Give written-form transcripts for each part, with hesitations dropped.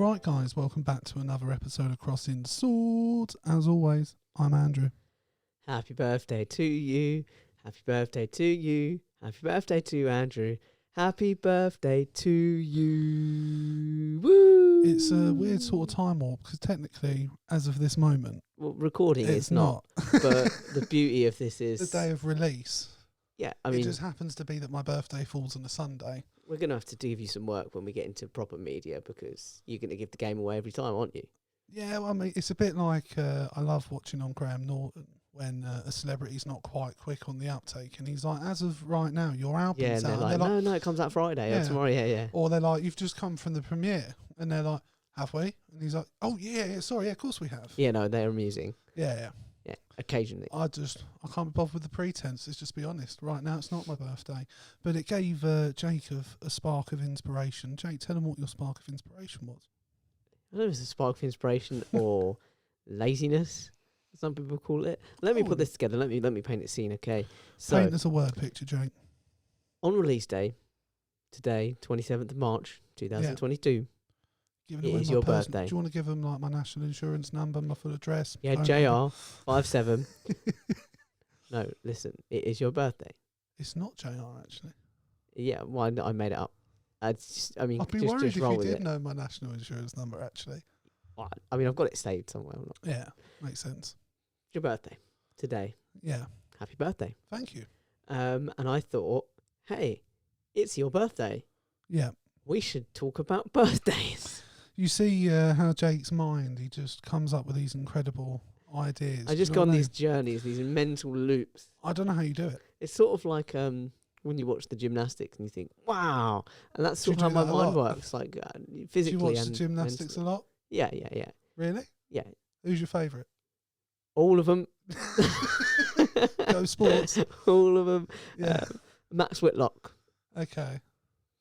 Right, guys, welcome back to another episode of Crossing Swords. As always, I'm Andrew. Happy birthday to you. Happy birthday to you. Happy birthday to you, Andrew. Happy birthday to you. Woo! It's a weird sort of time warp because technically, as of this moment, well, recording it's is not. But the beauty of this is the day of release. Yeah, I mean, it just happens to be that my birthday falls on a Sunday. We're going to have to give you some work when we get into proper media because you're going to give the game away every time, aren't you? Yeah, well, I mean, it's a bit like I love watching on Graham Norton when a celebrity's not quite quick on the uptake and he's like, as of right now, your album's out. And they're like, no, it comes out Friday or tomorrow, yeah. Or they're like, you've just come from the premiere. And they're like, have we? And he's like, oh, yeah, sorry, yeah, of course we have. Yeah, no, they're amusing. Yeah, occasionally. I can't be bothered with the pretense. Let's just be honest. Right now, it's not my birthday, but it gave Jake a spark of inspiration. Jake, tell him what your spark of inspiration was. I don't know if it's a spark of inspiration or laziness, some people call it. Let me put this together. Let me paint a scene, okay? So, paint us a word picture, Jake. On release day, today, 27th of March, 2022. It is your birthday. Do you want to give him like my national insurance number, my full address? Yeah, JR 57. No, listen, it is your birthday. It's not JR actually. Yeah, well, I made it up. I'd be worried if you did know my national insurance number actually. Well, I mean, I've got it saved somewhere. Yeah, makes sense. It's your birthday today. Yeah. Happy birthday. Thank you. And I thought, hey, it's your birthday. Yeah. We should talk about birthdays. You see how Jake's mind, he just comes up with these incredible ideas. I just go on these journeys, these mental loops. I don't know how you do it. It's sort of like when you watch the gymnastics and you think, wow. And that's sort of how my mind works, like physically. Do you watch the gymnastics mentally. a lot? Yeah. Really? Yeah. Who's your favourite? All of them. Go Sports. All of them. Yeah. Max Whitlock. Okay.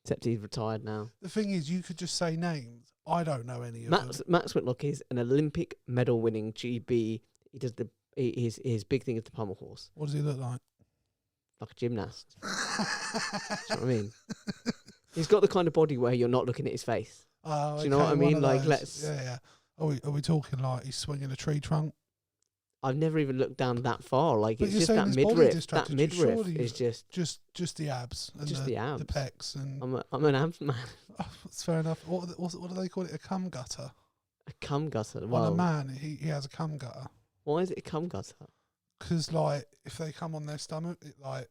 Except he's retired now. The thing is, you could just say names. I don't know any of them. Max Whitlock is an Olympic medal winning GB. He does his big thing is the pommel horse. What does he look like? Like a gymnast. That's what I mean. He's got the kind of body where you're not looking at his face. Oh, do you know what I mean? Like, let's. Yeah. Are we talking like he's swinging a tree trunk? I've never even looked down that far. Like, but it's just that midriff. That midriff is just the abs. And just the abs. The pecs. And I'm an abs man. Oh, that's fair enough. What do they call it? A cum gutter? A cum gutter? Well, a man, he has a cum gutter. Why is it a cum gutter? Because, like, if they come on their stomach, it, like,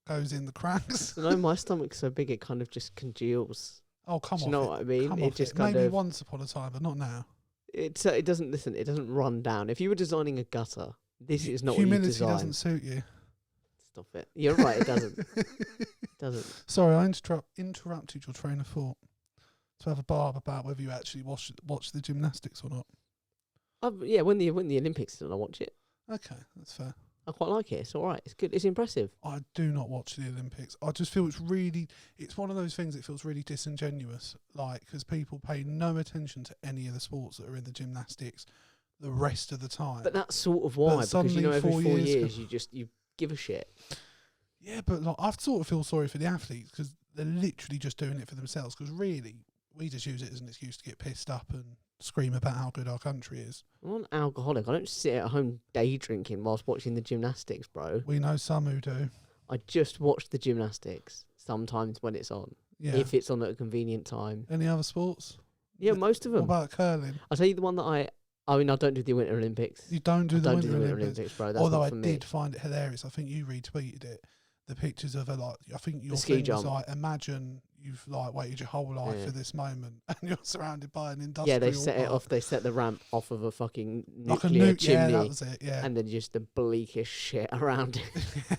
goes in the cracks. No, my stomach's so big it kind of just congeals. Oh, come on. Do you know what I mean? It just kind maybe once upon a time, but not now. It doesn't run down. If you were designing a gutter, this is not Humility what you design. Doesn't suit you. Stop it. You're right, it doesn't. It doesn't. Sorry, I interrupted your train of thought to have a barb about whether you actually watch the gymnastics or not. Yeah, when the Olympics, I watch it. Okay, that's fair. I quite like it. It's all right. It's good. It's impressive. I do not watch the Olympics. I just feel it's one of those things that feels really disingenuous, like, because people pay no attention to any of the sports that are in the gymnastics the rest of the time. But that's sort of why, because every 4 years you give a shit. Yeah, but like, I sort of feel sorry for the athletes because they're literally just doing it for themselves. Because really, we just use it as an excuse to get pissed up and scream about how good our country is. I'm an alcoholic. I don't sit at home day drinking whilst watching the gymnastics, bro. We know some who do. I just watch the gymnastics sometimes when it's on. Yeah. If it's on at a convenient time. Any other sports? Yeah, most of them. What about curling? I'll tell you the one that I don't do the Winter Olympics. You don't do the Winter Olympics, bro. That's although not for I did find it hilarious. I think you retweeted it. The pictures of I think your thing was like, imagine you've like waited your whole life for this moment and you're surrounded by an industrial. Yeah, they set it off. They set the ramp off of a fucking nuclear chimney. Yeah, that was it. Yeah, and then just the bleakest shit around it.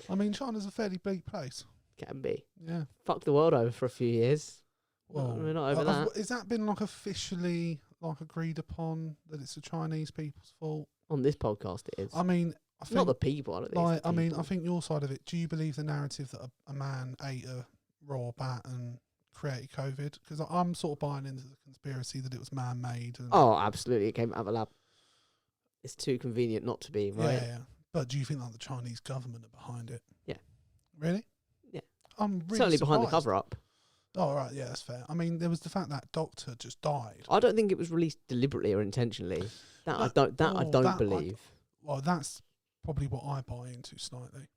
I mean, China's a fairly bleak place. Can be. Yeah. Fuck the world over for a few years. Well, we're not over that. Has that been like officially like agreed upon that it's the Chinese people's fault? On this podcast, it is. I mean, I think not the people. I think your side of it. Do you believe the narrative that a man ate a raw bat and created COVID? Because I'm sort of buying into the conspiracy that it was man-made. Oh, absolutely! It came out of a lab. It's too convenient not to be, right? Yeah. But do you think like the Chinese government are behind it? Yeah. Really? Yeah. I'm really certainly surprised. behind the cover-up. Oh, right, yeah, that's fair. I mean, there was the fact that doctor just died. I don't think it was released deliberately or intentionally. I don't believe. Well, that's probably what I buy into slightly.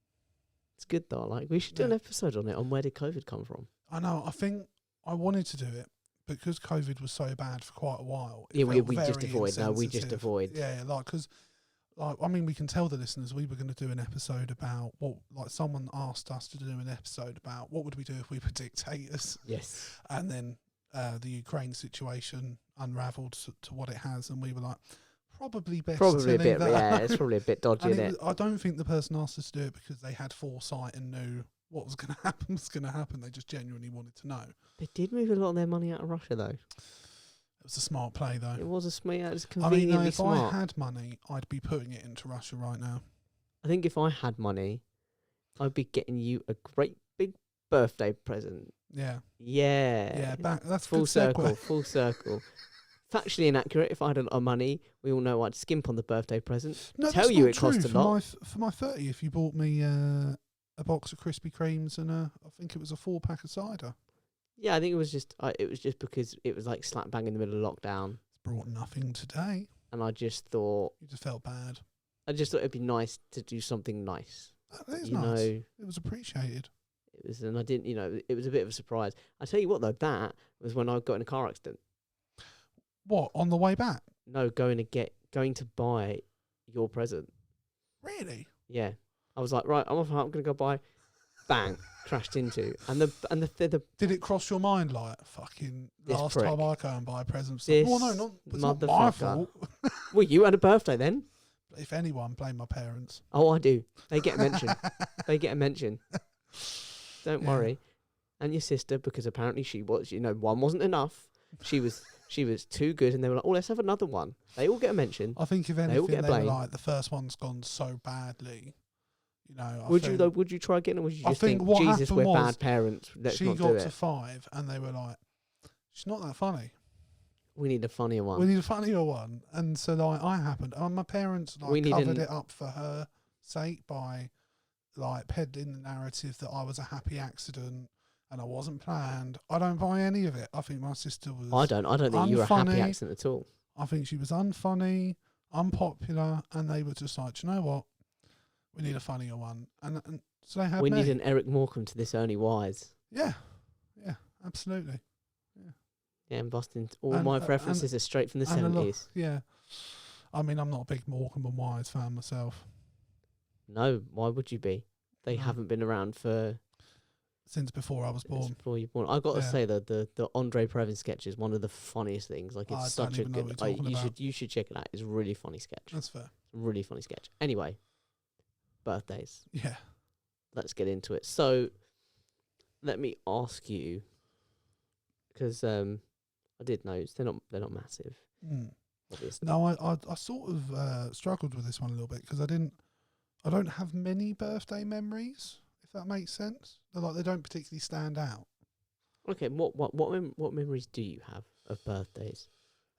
It's good though. Like, we should do an episode on it, on where did COVID come from. I know. I think I wanted to do it because COVID was so bad for quite a while. Yeah, we just avoid. No, we just avoid. Yeah, like, because, like, I mean, we can tell the listeners we were going to do an episode about what, like, someone asked us to do an episode about what would we do if we were dictators. Yes. And then the Ukraine situation unravelled to what it has, and we were like, probably best. Probably a bit. that. Yeah, it's probably a bit dodgy, isn't it? I don't think the person asked us to do it because they had foresight and knew what was going to happen was going to happen. They just genuinely wanted to know. They did move a lot of their money out of Russia, though. It was a smart play, though. It was a smart. It was I mean, conveniently if smart. I had money, I'd be putting it into Russia right now. I think if I had money, I'd be getting you a great big birthday present. Yeah. Yeah. Yeah, that's full good circle. segue. Full circle. Factually inaccurate. If I had a lot of money, we all know I'd skimp on the birthday present. No, Tell that's you not it cost true. a lot. For my 30th, you bought me a box of Krispy Kremes and I think it was a 4-pack of cider. Yeah, I think it was just because it was like slap bang in the middle of lockdown, It's brought nothing today. and I just thought You just felt bad. it'd be nice to do something nice. That is You nice. know, It was appreciated. it was, and I didn't. It was a bit of a surprise. I tell you what, though, that was when I got in a car accident. What, on the way back? No, going to buy your present. Really? Yeah, I was like, right, I'm gonna go buy. Bang, crashed into, and the Did it cross your mind like, fucking This last prick. time I go and buy presents? This Well, no, it's not my motherfucker. fault. Well, you had a birthday then. If anyone, blame my parents. Oh, I do. They get a mention. They get a mention. Don't Yeah. worry. And your sister, because apparently she was, one wasn't enough. She was too good, and they were like, oh, let's have another one. They all get a mention. I think if all anything, get a they were blame. like, the first one's gone so badly. Would you try again, or would you I just think think, what Jesus, happened we're was bad parents, let's she not do got it. to 5 and they were like, she's not that funny. We need a funnier one. We need a funnier one. And so like I happened. And my parents We need covered it up for her sake by like peddling the narrative that I was a happy accident and I wasn't planned. I don't buy any of it. I think my sister was I don't think you were a happy unfunny. accident at all. I think she was unfunny, unpopular, and they were just like, "Do you know what? We need a funnier one." And so they had We me. need an Eric Morecambe to this Ernie Wise. Yeah, absolutely. Yeah, and Boston. All And- my references are straight from the and a lot- 70s. Yeah. I mean, I'm not a big Morecambe and Wise fan myself. No, why would you be? They No. haven't been around for Since before I was since born. before you were born. I got to Yeah. say that the Andre Previn sketch is one of the funniest things. Like, I it's don't such a even know good. what you're talking about. You should check it out. It's a really funny sketch. That's fair. Really funny sketch. Anyway, birthdays. Yeah. Let's get into it. So, let me ask you, because I did notice they're not massive, obviously. No, I sort of struggled with this one a little bit because I don't have many birthday memories, if that makes sense. They don't particularly stand out. Okay, what memories do you have of birthdays?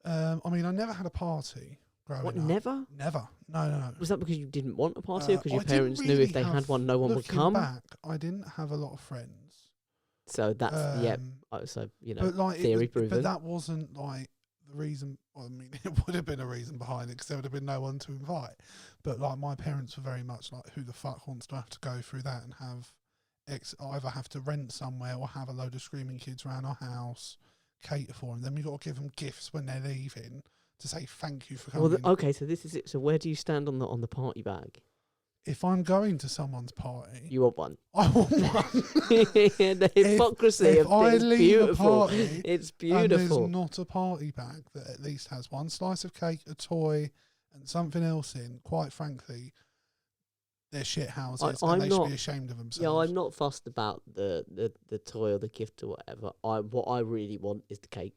I mean, I never had a party growing What, up. never? Never. No. Was that because you didn't want a party, or because I your didn't parents knew really if they had have- one, no one would Looking come? back, I didn't have a lot of friends. So that's Um, So But like, theory proven. But that wasn't like the reason. Well, I mean, it would have been a reason behind it because there would have been no one to invite. But like, my parents were very much like, who the fuck wants to have to go through that and have either have to rent somewhere or have a load of screaming kids around our house, cater for them. Then we got to give them gifts when they're leaving to say thank you for coming. well, okay, so this is it. So where do you stand on the party bag? If I'm going to someone's party, You want one? I want one. The hypocrisy if of I things. leave Beautiful. a party It's and there's beautiful. not a party bag that at least has one slice of cake, a toy, and something else in, quite frankly, they're shit houses I'm and they should not- be ashamed of themselves. Yeah, I'm not fussed about the toy or the gift or whatever. What I really want is the cake.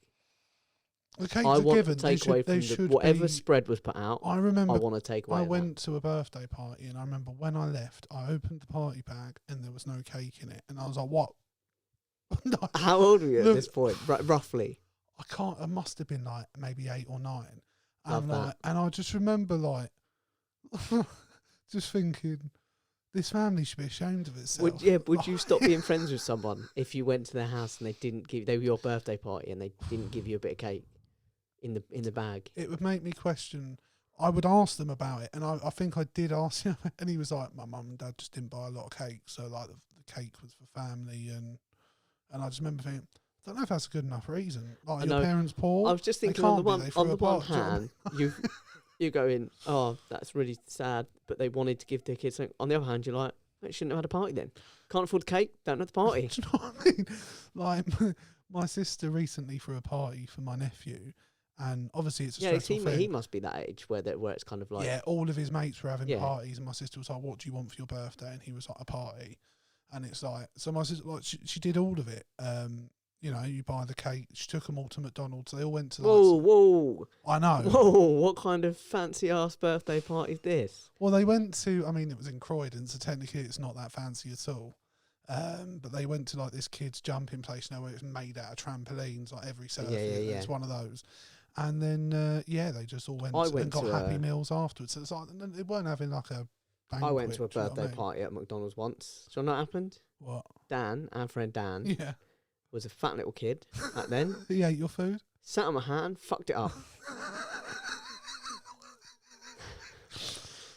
The cakes I are want given. to take away from whatever be, spread was put out. I I remember want to take away. I that. went to a birthday party and I remember when I left, I opened the party bag and there was no cake in it. And I was like, what? No, How old were you Look- at this point? Roughly. I can't. I must have been like maybe 8 or 9. Love And that. like, and I just remember like, just thinking, This family should be ashamed of itself. Would you stop being friends with someone if you went to their house and they were your birthday party and they didn't give you a bit of cake in the bag? It would make me question. I would ask them about it, and I think I did ask him, and he was like, my mum and dad just didn't buy a lot of cake, so like the cake was for family, and I just remember thinking, I don't know if that's a good enough reason. Like, your parents poor? I was just thinking, on the one hand, you're going, oh, that's really sad, but they wanted to give their kids something. On the other hand, you're like, they shouldn't have had a party then. Can't afford cake, don't have the party. Do you know what I mean? Like, my sister recently threw a party for my nephew, and obviously it's a stressful thing. He must be that age where it's kind of like... Yeah, all of his mates were having parties, and my sister was like, what do you want for your birthday? And he was like, a party. And it's like, so my sister, like, she did all of it. You know, you buy the cake. She took them all to McDonald's. They all went to... Whoa. I know. Whoa, what kind of fancy-ass birthday party is this? Well, they went to... I mean, it was in Croydon, so technically it's not that fancy at all. But they went to, like, this kid's jumping place, where it was made out of trampolines, like every surface. Yeah. It's one of those. And then, they just all went and got Happy Meals afterwards. So it's like, they weren't having, like, a banquet. I went to a birthday party at McDonald's once. Do you know what happened? What? Dan, our friend Dan... Yeah. Was a fat little kid back then. He ate your food? Sat on my hand, fucked it up.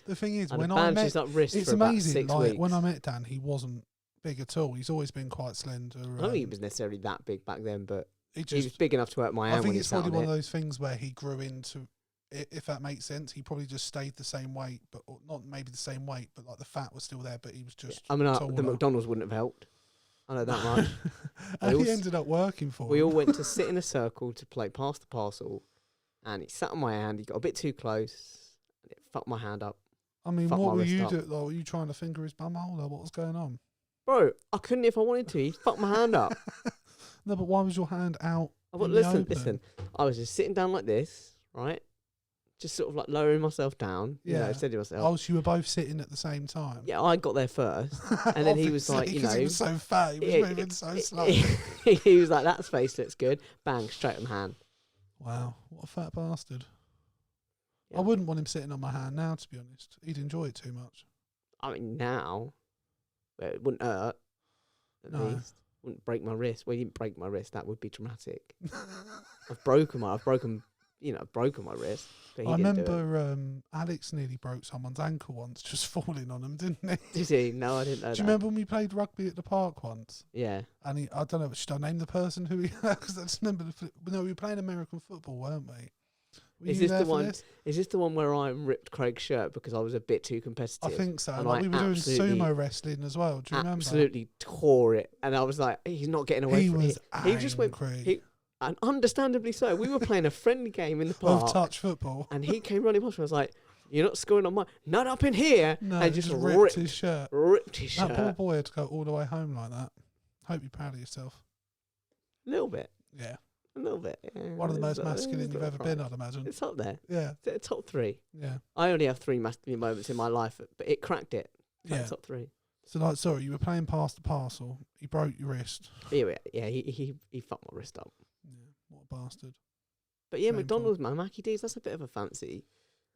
The thing is, when I met... It's amazing, like, when I met Dan, he wasn't big at all. He's always been quite slender. I don't think he was necessarily that big back then, but he was big enough to hurt my hand. I think it's probably one of those things where he grew into, if that makes sense, he probably just stayed the same weight, but not maybe the same weight, but like the fat was still there, but he was just... I mean, the McDonald's wouldn't have helped. I know that much. And he ended up working for We all went to sit in a circle to play pass the parcel, and he sat on my hand. He got a bit too close, and it fucked my hand up. I mean, what were you doing? Like, were you trying to finger his bum hole, or what was going on? Bro, I couldn't if I wanted to. He fucked my hand up. No, but why was your hand out? Listen. I was just sitting down like this, right? Just sort of like lowering myself down. Yeah. Steady myself. Oh, so you were both sitting at the same time? Yeah, I got there first. And then he was like, because he was so fat, he was moving so slow. He was like, that space looks good. Bang, straight on the hand. Wow, what a fat bastard. Yeah. I wouldn't want him sitting on my hand now, to be honest. He'd enjoy it too much. I mean, now, it wouldn't hurt. At least. Wouldn't break my wrist. Well, he didn't break my wrist. That would be dramatic. I've broken my wrist. I remember Alex nearly broke someone's ankle once, just falling on him, didn't he? Did he? No, I didn't know that. Do you remember when we played rugby at the park once? Yeah. And I don't know, should I name the person who he... Because I just remember... No, we were playing American football, weren't we? Is this the one where I ripped Craig's shirt because I was a bit too competitive? I think so. Like, we were doing sumo wrestling as well. Do you remember? Absolutely tore it, and I was like, "He's not getting away from it." He just went. And understandably so. We were playing a friendly game in the park of touch football, and he came running past me. I was like, "You're not scoring on mine. Not up in here!" No, and just ripped his shirt. That poor boy had to go all the way home like that. Hope you're proud of yourself. A little bit. Yeah. A little bit. Yeah. One of the most masculine you've ever been, I'd imagine. It's up there. Yeah. It's top 3. Yeah. I only have 3 masculine moments in my life, but it cracked it. Yeah. Top 3. So, like, sorry, you were playing past the parcel. He broke your wrist. Yeah, he fucked my wrist up. Yeah, what a bastard. But yeah, McDonald's, man, Mackie D's, that's a bit of a fancy.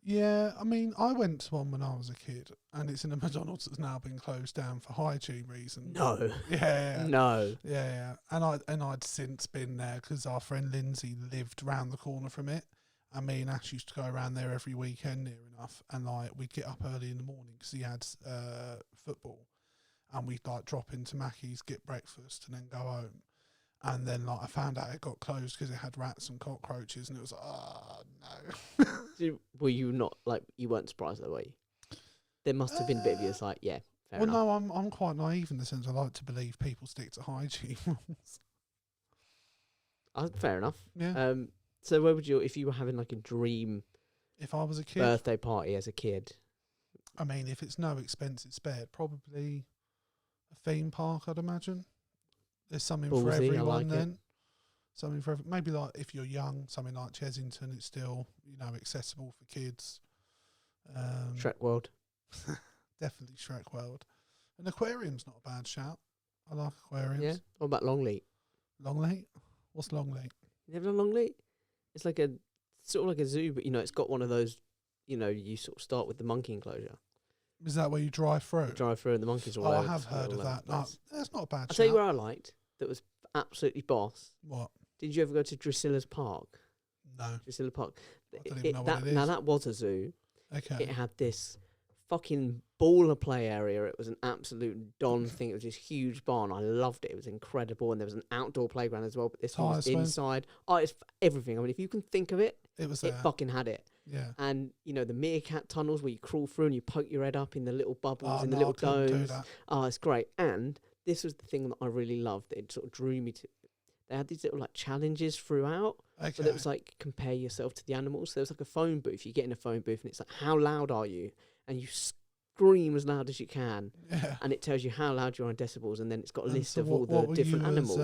Yeah, I mean, I went to one when I was a kid, and it's in a McDonald's that's now been closed down for hygiene reasons. No. Yeah. No. Yeah. And I'd since been there because our friend Lindsay lived round the corner from it, and me and Ash used to go around there every weekend near enough, and like we'd get up early in the morning because he had football, and we'd like drop into Mackie's, get breakfast, and then go home. And then, like, I found out it got closed because it had rats and cockroaches, and it was like, oh, no. Were you not, like, you weren't surprised though, were you? There must have been a bit of you that's like, yeah, fair enough. Well, no, I'm quite naive in the sense I like to believe people stick to hygiene rules. Fair enough. Yeah. So where would you, if you were having, like, a dream... If I was a kid? Birthday party as a kid. I mean, if it's no expense spared, probably a theme park, I'd imagine. There's something for everyone then. Something for maybe like if you're young, something like Chesington, it's still, accessible for kids. Shrek World. Definitely Shrek World. An aquarium's not a bad shout. I like aquariums. Yeah. What about Longleat? Longleat? What's Longleat? You ever done Longleat? It's like sort of like a zoo, but it's got one of those, you sort of start with the monkey enclosure. Is that where you drive through? You drive through and the monkeys are all Oh, I over have the- heard all of over that. the No, place. that's not a bad I'll tell you shout. where I liked that was absolutely boss. What? Did you ever go to Drusilla's Park? No. Drusilla Park. I don't even know what it Now is. that was a zoo. Okay. It had this fucking baller play area. It was an absolute Don thing. It was this huge barn. I loved it. It was incredible. And there was an outdoor playground as well. But this one Tire was swing? inside. Oh, it's everything. I mean, if you can think of it, It was it there. fucking had it. Yeah. And, you know, the meerkat tunnels where you crawl through and you poke your head up in the little bubbles Oh, and the no, I little couldn't do domes. that. Oh, it's great. And this was the thing that I really loved. It sort of drew me to. They had these little like challenges throughout. Okay. But it was like compare yourself to the animals. So there was like a phone booth. You get in a phone booth and it's like, how loud are you? And you scream as loud as you can. Yeah. And it tells you how loud you are in decibels. And then it's got a And list so of all what the were different you animals.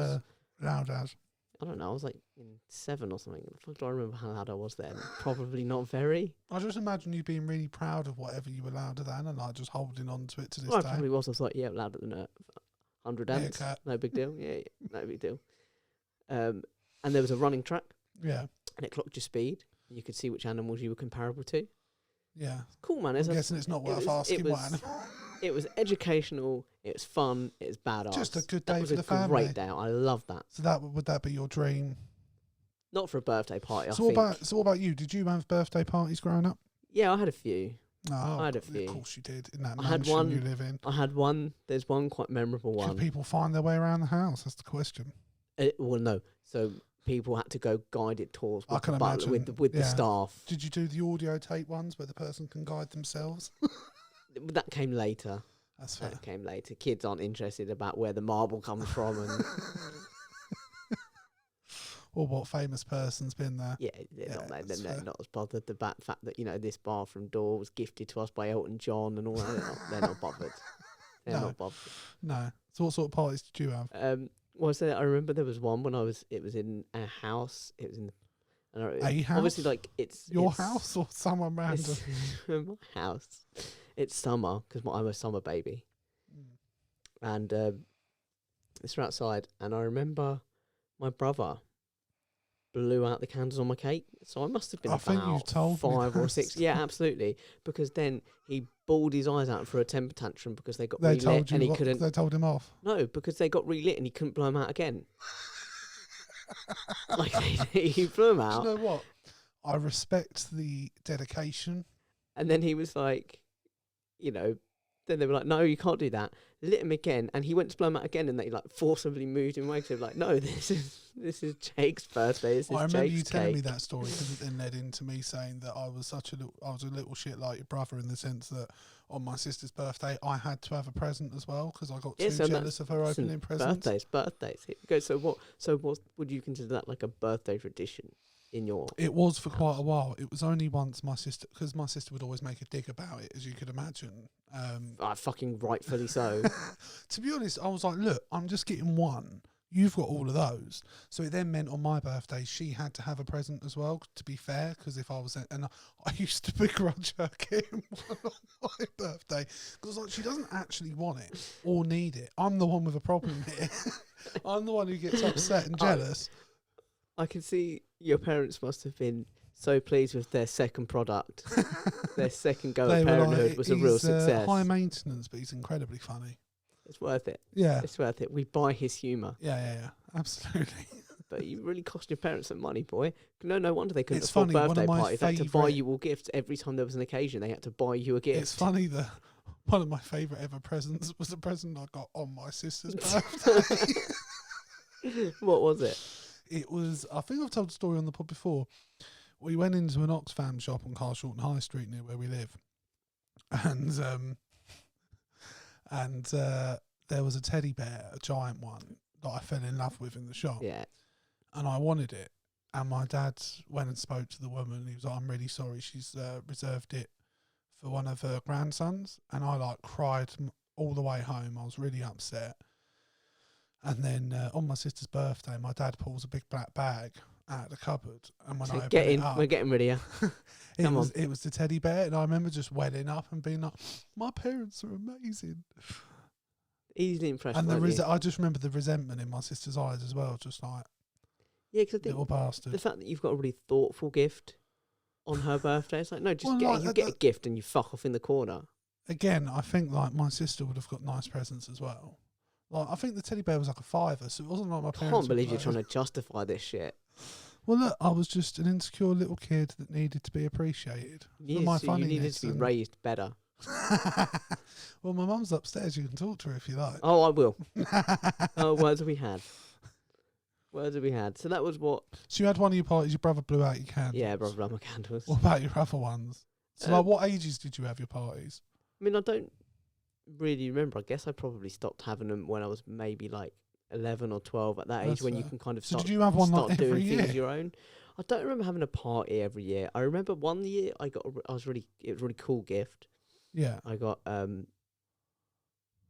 Loud as? I don't know. I was like in 7 or something. The fuck do I remember how loud I was then? Probably not very. I just imagine you being really proud of whatever you were louder than and like just holding on to it to this Well, I day. probably was. I was like, yeah, louder than 100 amps. Meerkat. No big deal. Yeah, no big deal. And there was a running track Yeah. and it clocked your speed. And you could see which animals you were comparable to. Yeah. Cool, man. I'm guessing it's not worth asking what animal. It was educational. It was fun. It was badass. Just a good That day was for a the family. great day. I love that. So would that be your dream? Not for a birthday party. So what about you? Did you have birthday parties growing up? Yeah, I had a few. No, I had a few. Of course you did. In that I had mansion one. you live in. I had one. There's one quite memorable Could one. people find their way around the house? That's the question. Well, no. So people had to go guided tours I with can the butler, imagine, with the yeah. staff. Did you do the audio tape ones where the person can guide themselves? That came later. That's fair. That came later. Kids aren't interested about where the marble comes from, and Or what famous person's been there. yeah, that's they're fair. not as bothered. The fact that, you know, this bathroom door was gifted to us by Elton John and all that. They're not bothered. They're No. not bothered. No. So what sort of parties did you have? Was there? I remember there was one when it was in a house. It was in A house? Obviously, like it's Your house or someone random? It's my house. It's summer because I'm a summer baby, and it's outside. And I remember my brother blew out the candles on my cake, so I must have been I think you've about told me 5 or that. 6. Yeah, absolutely. Because then he bawled his eyes out for a temper tantrum because they got They relit told you and he what, couldn't. they told him off. No, because they got relit and he couldn't blow them out again. Like he blew them Do out, you know what? I respect the dedication. and then he was like, you know, then they were like, no, you can't do that. Lit him again, and he went to blow him out again, and they like forcibly moved him away. So like, no, this is Jake's birthday. This is I remember Jake's you telling cake. me that story because it then led into me saying that I was a little shit like your brother in the sense that on my sister's birthday I had to have a present as well because I got too jealous of her Listen, opening presents. Birthdays. Here we go. So what would you consider that like a birthday tradition in your? It was for quite a while. It was only once my sister, because my sister would always make a dig about it, as you could imagine. Fucking rightfully so. To be honest, I was like, look, I'm just getting one. You've got all of those. So it then meant on my birthday, she had to have a present as well, to be fair, because if I was... And I used to begrudge her getting one on my birthday, because like, she doesn't actually want it or need it. I'm the one with a problem here. I'm the one who gets upset and jealous. I can see your parents must have been so pleased with their second product. Their second go at parenthood was a real success. High maintenance, but he's incredibly funny. It's worth it. Yeah. It's worth it. We buy his humour. Yeah, absolutely. But you really cost your parents some money, boy. No wonder they couldn't It's afford funny, one birthday of my parties. They had to buy favourite- you all gifts every time there was an occasion. They had to buy you a gift. It's funny that one of my favourite ever presents was a present I got on my sister's birthday. What was it? It was, I think I've told the story on the pod before. We went into an Oxfam shop on Carshorten High Street near where we live. And there was a teddy bear, a giant one, that I fell in love with in the shop. Yeah. And I wanted it. And my dad went and spoke to the woman. He was like, I'm really sorry. She's reserved it for one of her grandsons. And I like cried all the way home. I was really upset. And then on my sister's birthday, my dad pulls a big black bag out of the cupboard. And when So I opened get it in. up, We're getting rid of you. Come on. it was the teddy bear. And I remember just welling up and being like, my parents are amazing. Easily impressed. And weren't you? I just remember the resentment in my sister's eyes as well. Just like, Yeah, because I think little bastard. the fact that you've got a really thoughtful gift on her birthday, it's like, no, just Well, get like, you get a gift and you fuck off in the corner. again, I think like my sister would have got nice presents as well. Like I think the teddy bear was like a £5, so it wasn't like my I parents. can't believe were you're like, trying to justify this shit. Well, look, I was just an insecure little kid that needed to be appreciated. For my You needed to be funniness raised better. Well, my mum's upstairs. You can talk to her if you like. Oh, I will. Oh, words we had. Words we had. So that was what. So you had one of your parties. Your brother blew out your candles. Yeah, brother, blow my candles. What about your other ones? So, like, what ages did you have your parties? I mean, I don't really remember. I guess I probably stopped having them when I was maybe like 11 or 12. At that age, That's when you fair. can kind of So start, did you have one start like doing every things year? your own. I don't remember having a party every year. I remember one year it was a really cool gift. Yeah. I got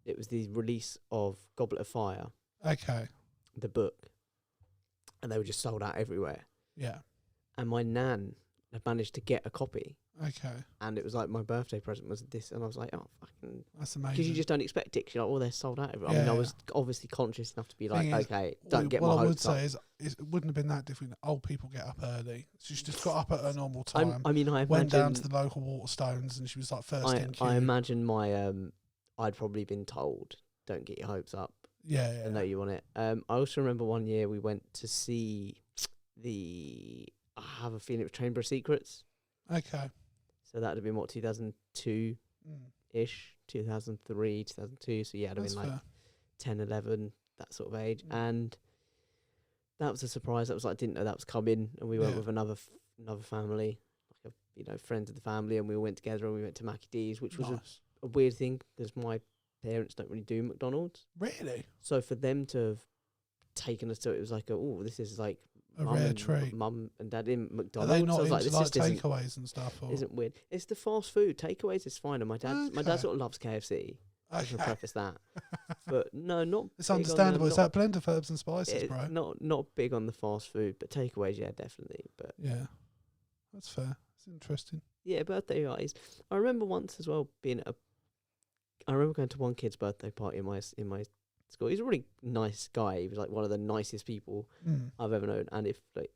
it was the release of Goblet of Fire, Okay. the book, and they were just sold out everywhere. Yeah. And my nan had managed to get a copy, Okay. and it was like my birthday present was this, and I was like, oh fucking, That's amazing. because you just don't expect it. 'Cause you're like, well, they're sold out everywhere. I Yeah, mean, I yeah. was obviously conscious enough to be like, Thing is, okay, don't get what my I would hopes up. say is it wouldn't have been that different. Old people get up early. So she just got up at a normal time. I imagine went down to the local Waterstones, and she was like first in queue. I imagine my I'd probably been told, don't get your hopes up. Yeah. I know you want it. I also remember one year we went to see I have a feeling it was Chamber of Secrets. Okay. So that would have been what, 2002 ish, 2003, 2002. So yeah, it'd have That's been like fair. 10, 11, that sort of age. Mm. And that was a surprise. That was like, I didn't know that was coming. And we went Yeah. with another family, like friends of the family, and we all went together and we went to Mackie D's, which was Nice. a weird thing because my parents don't really do McDonald's. Really? So for them to have taken us to it was like, this is like A rare treat. mum and dad in Are McDonald's. they not I was into like, this like just isn't, takeaways and stuff? Or? isn't weird. It's the fast food. Takeaways is fine. And my dad Okay. sort of loves KFC. I should Okay. preface that. But no, not It's big on understandable. the- It's not- that blend of herbs and spices, it's bro. not big on the fast food, but takeaways, yeah, definitely. But Yeah. That's fair. It's interesting. yeah, birthday parties. I remember once as well I remember going to one kid's birthday party in my school. He's a really nice guy. He was like one of the nicest people Mm. I've ever known. And if like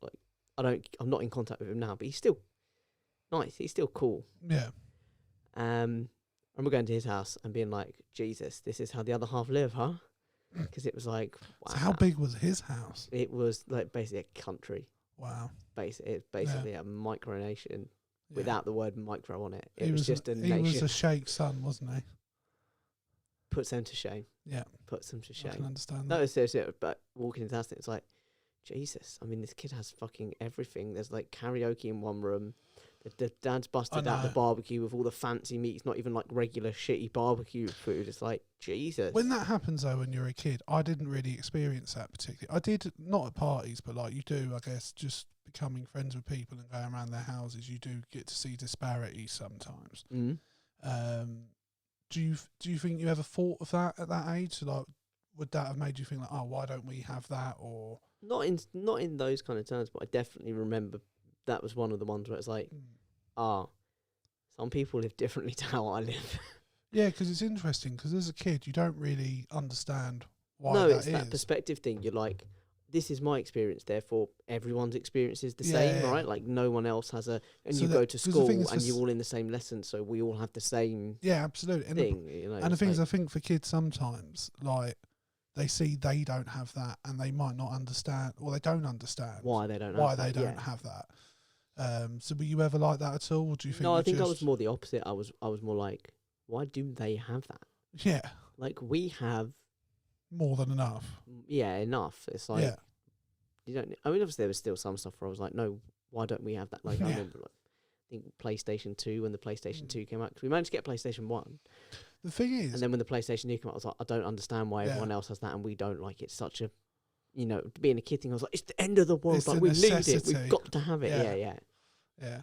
I'm not in contact with him now, but he's still nice. He's still cool. Yeah. And we're going to his house and being like, Jesus, this is how the other half live, huh? Because it was like, wow. So how big was his house? It was like basically a country. Wow. It's basically a micronation Yeah. without the word micro on it. It He was just a he nation. was a sheik's son, wasn't he? Puts them to shame. Yeah. Puts them to I can shame. understand No, that. seriously, but walking into that, it's like, Jesus. I mean, this kid has fucking everything. There's like karaoke in one room. The dad's busted out the know. barbecue with all the fancy meat. It's not even like regular shitty barbecue food. It's like, Jesus. When that happens though, when you're a kid, I didn't really experience that particularly. I did not at parties, but like you do, I guess, just becoming friends with people and going around their houses, you do get to see disparities sometimes. Mm. Do you think you ever thought of that at that age? So like, would that have made you think like, oh, why don't we have that? Or Not in those kind of terms, but I definitely remember that was one of the ones where it's like, some people live differently to how I live. yeah, because it's interesting. Because as a kid, you don't really understand why No, that it's is. that perspective thing. You're like, this is my experience, therefore everyone's experience is the Yeah, same, yeah. right? Like no one else has and So you that- go to 'cause the school thing is and for you're all in the same lesson, so we all have the same Yeah, absolutely. And thing. You know, and the it's thing is, like- I think for kids sometimes, like they see they don't have that, and they might not understand, or they don't understand why they don't why have they that, don't yeah. have that. So, were you ever like that at all? Or do you think? No, I you think I just- was more the opposite. I was more like, why do they have that? Yeah, Like we have, more than enough. enough. It's like Yeah, you don't. I mean, obviously there was still some stuff where I was like, no, why don't we have that? Like I Yeah. remember, like, I think PlayStation 2 when the PlayStation Mm. 2 came out, because we managed to get PlayStation 1, the thing is, and then when the PlayStation 2 came out, I was like, I don't understand why Yeah. everyone else has that and we don't. Like it's such a, being a kid thing. I was like, it's the end of the world. It's Like a we need it. necessity. We've got to have it. Yeah. Yeah. yeah,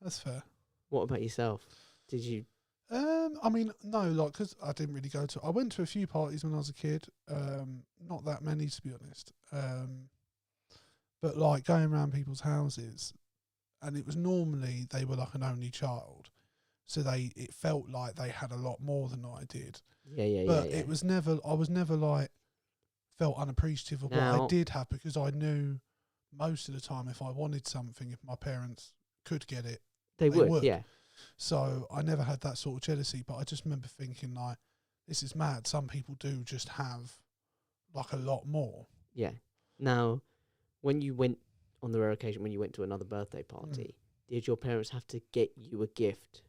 that's fair. What about yourself? Did you? I mean, no, like, because I didn't really go to. I went to a few parties when I was a kid. Not that many, to be honest. But like going around people's houses, and it was normally they were like an only child, so it felt like they had a lot more than I did. Yeah. But it was never. I was never like felt unappreciative of what I Now- did have, because I knew most of the time if I wanted something, if my parents could get it, They they would. would. Yeah. So I never had that sort of jealousy, but I just remember thinking like, this is mad. Some people do just have like a lot more. Yeah. Now, when you went on the rare occasion when you went to another birthday party, did your parents have to get you a gift?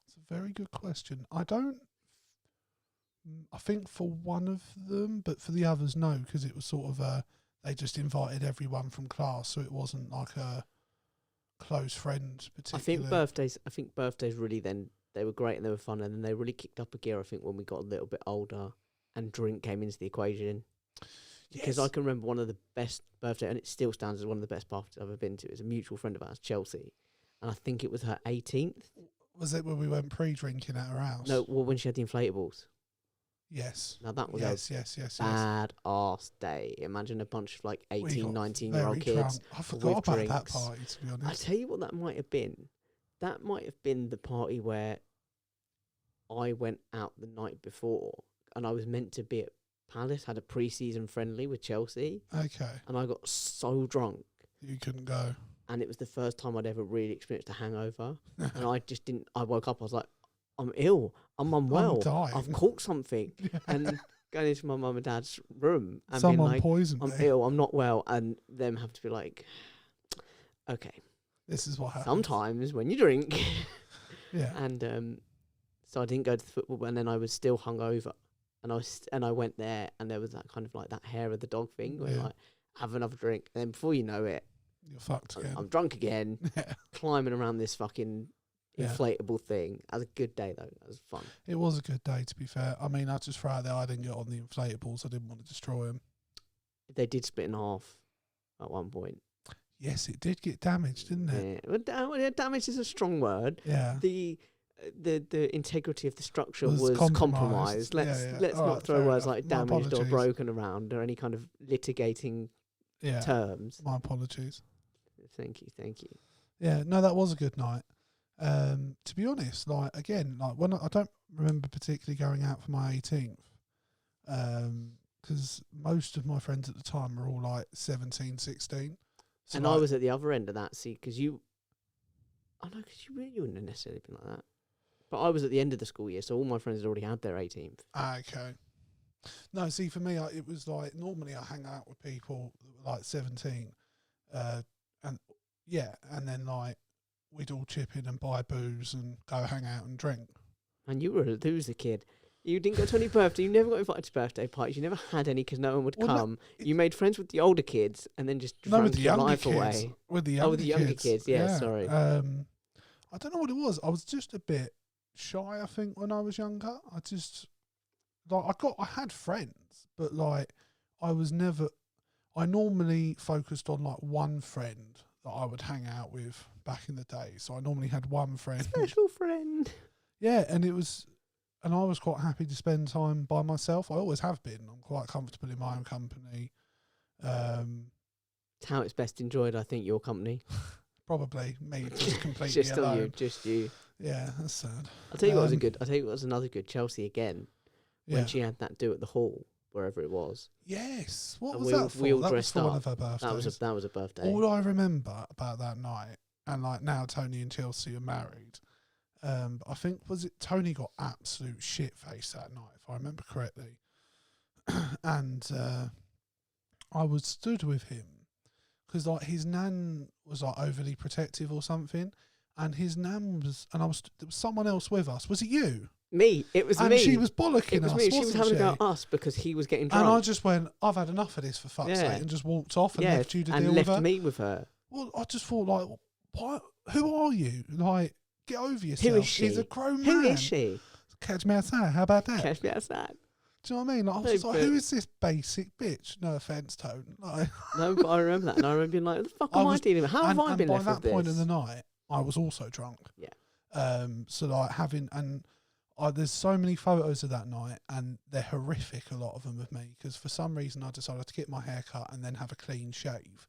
It's a very good question. I think for one of them, but for the others, no, because it was sort of they just invited everyone from class, so it wasn't like a close friend particular. I think birthdays really then, they were great and they were fun, and then they really kicked up a gear, I think, when we got a little bit older and drink came into the equation. Because I can remember one of the best birthday, and it still stands as one of the best parties I've ever been to. It's a mutual friend of ours, Chelsea, and I think it was her 18th. Was it when we went pre-drinking at her house? No, well, when she had the inflatables. Yes. Now that was yes. bad ass day. Imagine a bunch of like 18, 19-year-old kids. I forgot about drinks. that party, to be honest. I tell you what that might have been. That might have been the party where I went out the night before, and I was meant to be at Palace, had a pre-season friendly with Chelsea. Okay. And I got so drunk. You couldn't go. And it was the first time I'd ever really experienced a hangover. And I just didn't, I woke up, I was like, I'm ill, I'm unwell, I've caught something. Yeah. And going into my mum and dad's room and someone being like, poisoned I'm me. ill, I'm not well. And them have to be like, okay. This is what happens. Sometimes when you drink. Yeah. And so I didn't go to the football, and then I was still hungover. And I went there, and there was that kind of like that hair of the dog thing where like, have another drink. And then before you know it, you're fucked again. I'm drunk again, climbing around this fucking inflatable thing. That was a good day, though. That was fun. It was a good day, to be fair. I mean, I just throw out there, I didn't get on the inflatables. I didn't want to destroy them. They did split in half at one point. Yes, it did get damaged, didn't it? Yeah. Well, damage is a strong word. Yeah. The integrity of the structure was compromised. Let's not throw words like damaged or broken around, or any kind of litigating terms. My apologies. Thank you. Yeah, no, that was a good night. To be honest, like again, like when I don't remember particularly going out for my 18th, because most of my friends at the time were all like 17, 16. So and I was at the other end of that. See, because you wouldn't have necessarily been like that. But I was at the end of the school year, so all my friends had already had their 18th. Okay. No, see, for me, it was like normally I hang out with people that were like 17, and then like we'd all chip in and buy booze and go hang out and drink. And you were a loser kid. You didn't go to any birthday. You never got invited to birthday parties. You never had any because no one would come. You made friends with the older kids and then just drank your life away. With the younger kids. Yeah, sorry. I don't know what it was. I was just a bit shy, I think, when I was younger. I just I had friends, but like I normally focused on like one friend that I would hang out with back in the day. So I normally had one friend. Special friend. Yeah, and I was quite happy to spend time by myself. I always have been. I'm quite comfortable in my own company. It's how it's best enjoyed, I think, your company. Probably me, just completely just alone. Just you. Yeah, that's sad. I'll tell you what was another good Chelsea again. When she had that do at the hall, wherever it was. Yes. What was that for? That was for one of her birthdays. That was a birthday. All I remember about that night, and like now Tony and Chelsea are married, I think, was it Tony got absolute shit face that night, if I remember correctly. And I was stood with him because like his nan was like overly protective or something, and his nan was, and there was someone else with us. Was it you? Me. It was and me. And she was bollocking us. She was having a go at us because he was getting drunk. And I just went, I've had enough of this, for fuck's sake, and just walked off and left you to deal with her. And left me with her. Well, I just thought, like, what? Who are you? Like, get over yourself. Who is she? He's a grown man. Who is she? Catch me outside. How about that? Catch me outside. Do you know what I mean? Like, I was just like, who is this basic bitch? No offence, Tone. Like, no, but I remember that. And I remember being like, what the fuck am I dealing with? How have I been left with this? By that point in the night, I was also drunk. Yeah. So, like, there's so many photos of that night, and they're horrific, a lot of them, of me, because for some reason I decided to get my hair cut and then have a clean shave.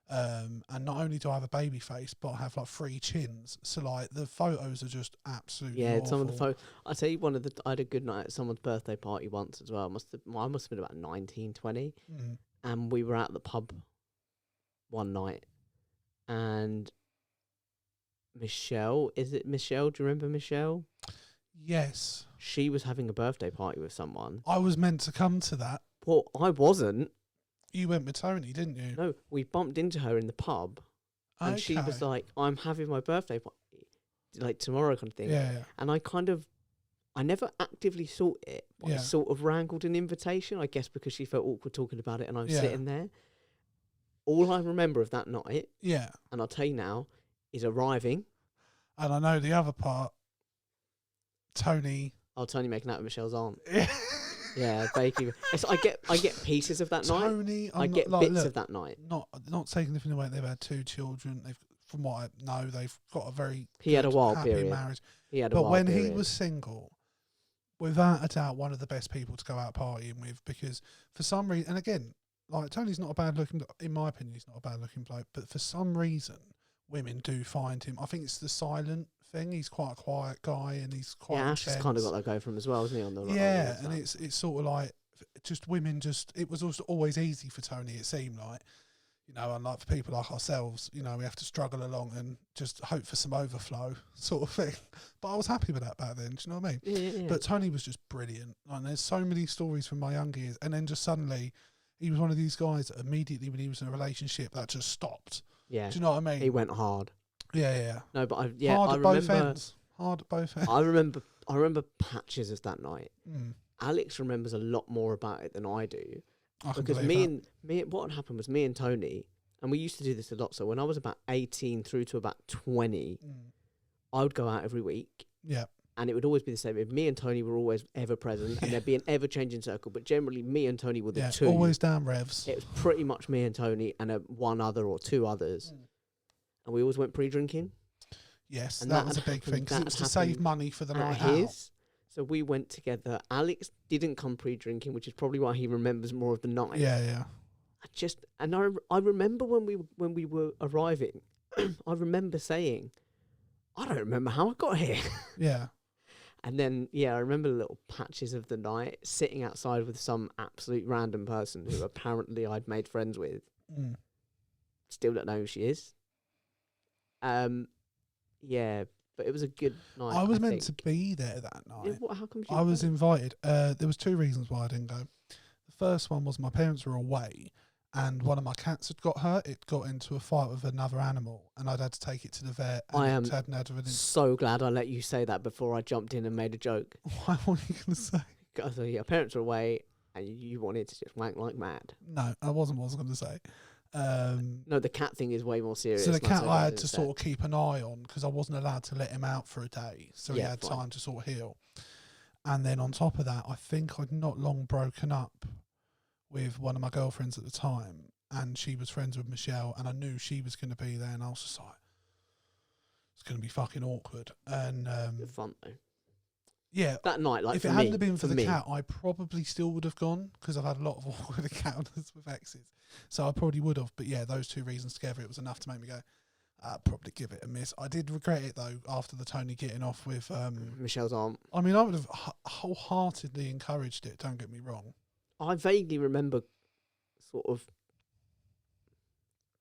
And not only do I have a baby face, but I have like 3 chins. So like the photos are just absolutely awful. Some of the photos. I tell you, I had a good night at someone's birthday party once as well. I must have been about 19, 20. And we were at the pub one night, and Michelle. Is it Michelle? Do you remember Michelle? Yes. She was having a birthday party with someone. I was meant to come to that. Well, I wasn't. You went with Tony, didn't you? No, we bumped into her in the pub. And she was like, I'm having my birthday party, like tomorrow kind of thing. Yeah, yeah. And I never actively sought it, but I Yeah. sort of wrangled an invitation, I guess because she felt awkward talking about it and I'm Yeah. sitting there. All I remember of that night, Yeah. and I'll tell you now, is arriving. And I know the other part, Tony. I'll Tony making out with Michelle's aunt. Yeah. Yeah, baking. I get pieces of that night. Tony, I get bits of that night. Not taking anything away. They've had 2 children. From what I know, they've got a very He had a wild happy period. marriage. But when he was single, without a doubt, one of the best people to go out partying with, because for some reason, and again, like Tony's not a bad looking, in my opinion, he's not a bad looking bloke, but for some reason, women do find him. I think it's the silent thing. He's quite a quiet guy, and he's quite. Yeah, Ash has kind of got that go from him as well, isn't he? On the yeah, and it's sort of like just women. It was also always easy for Tony. It seemed like, you know, unlike for people like ourselves, you know, we have to struggle along and just hope for some overflow sort of thing. But I was happy with that back then. Do you know what I mean? Yeah. But Tony was just brilliant. And there's so many stories from my younger years, and then just suddenly, he was one of these guys that immediately when he was in a relationship that just stopped. Yeah. Do you know what I mean? He went hard. Yeah. No, but I Hard at both remember. ends. Hard at both ends. I remember patches of that night. Mm. Alex remembers a lot more about it than I do. I can Because believe what had happened was me and Tony, and we used to do this a lot. So when I was about 18 through to about 20, that. I would go out every week. Yeah. And it would always be the same. Me and Tony were always ever present, and there'd be an ever-changing circle. But generally, me and Tony were the two. Always down revs. It was pretty much me and Tony and one other or 2 others. And we always went pre-drinking. Yes, And that was a big thing, because it was to save money for the night out. So we went together. Alex didn't come pre-drinking, which is probably why he remembers more of the night. Yeah. I remember when we were arriving, I remember saying, I don't remember how I got here. Yeah. And then, I remember little patches of the night sitting outside with some absolute random person who apparently I'd made friends with. Mm. Still don't know who she is. Yeah, but it was a good night. I was meant to be there that night. Yeah, how come I was invited. There was 2 reasons why I didn't go. The first one was my parents were away, and one of my cats had got hurt. It got into a fight with another animal, and I'd had to take it to the vet. And I am so glad I let you say that before I jumped in and made a joke. Why were you going to say? So your parents were away, and you wanted to just wank like mad. No, I wasn't what I was going to say. No, the cat thing is way more serious. So the cat I had to sort of keep an eye on, because I wasn't allowed to let him out for a day. So he Yeah, had fine. time to sort of heal. And then on top of that, I think I'd not long broken up with one of my girlfriends at the time, and she was friends with Michelle, and I knew she was going to be there, and I was just like, it's going to be fucking awkward. And Good fun though. yeah, That night, like if for it me, hadn't have been for the me, cat, I probably still would have gone, because I've had a lot of awkward encounters with exes. So I probably would have. But yeah, those 2 reasons together, it was enough to make me go, I'd probably give it a miss. I did regret it though after the Tony getting off with. Michelle's aunt. I mean, I would have wholeheartedly encouraged it. Don't get me wrong. I vaguely remember sort of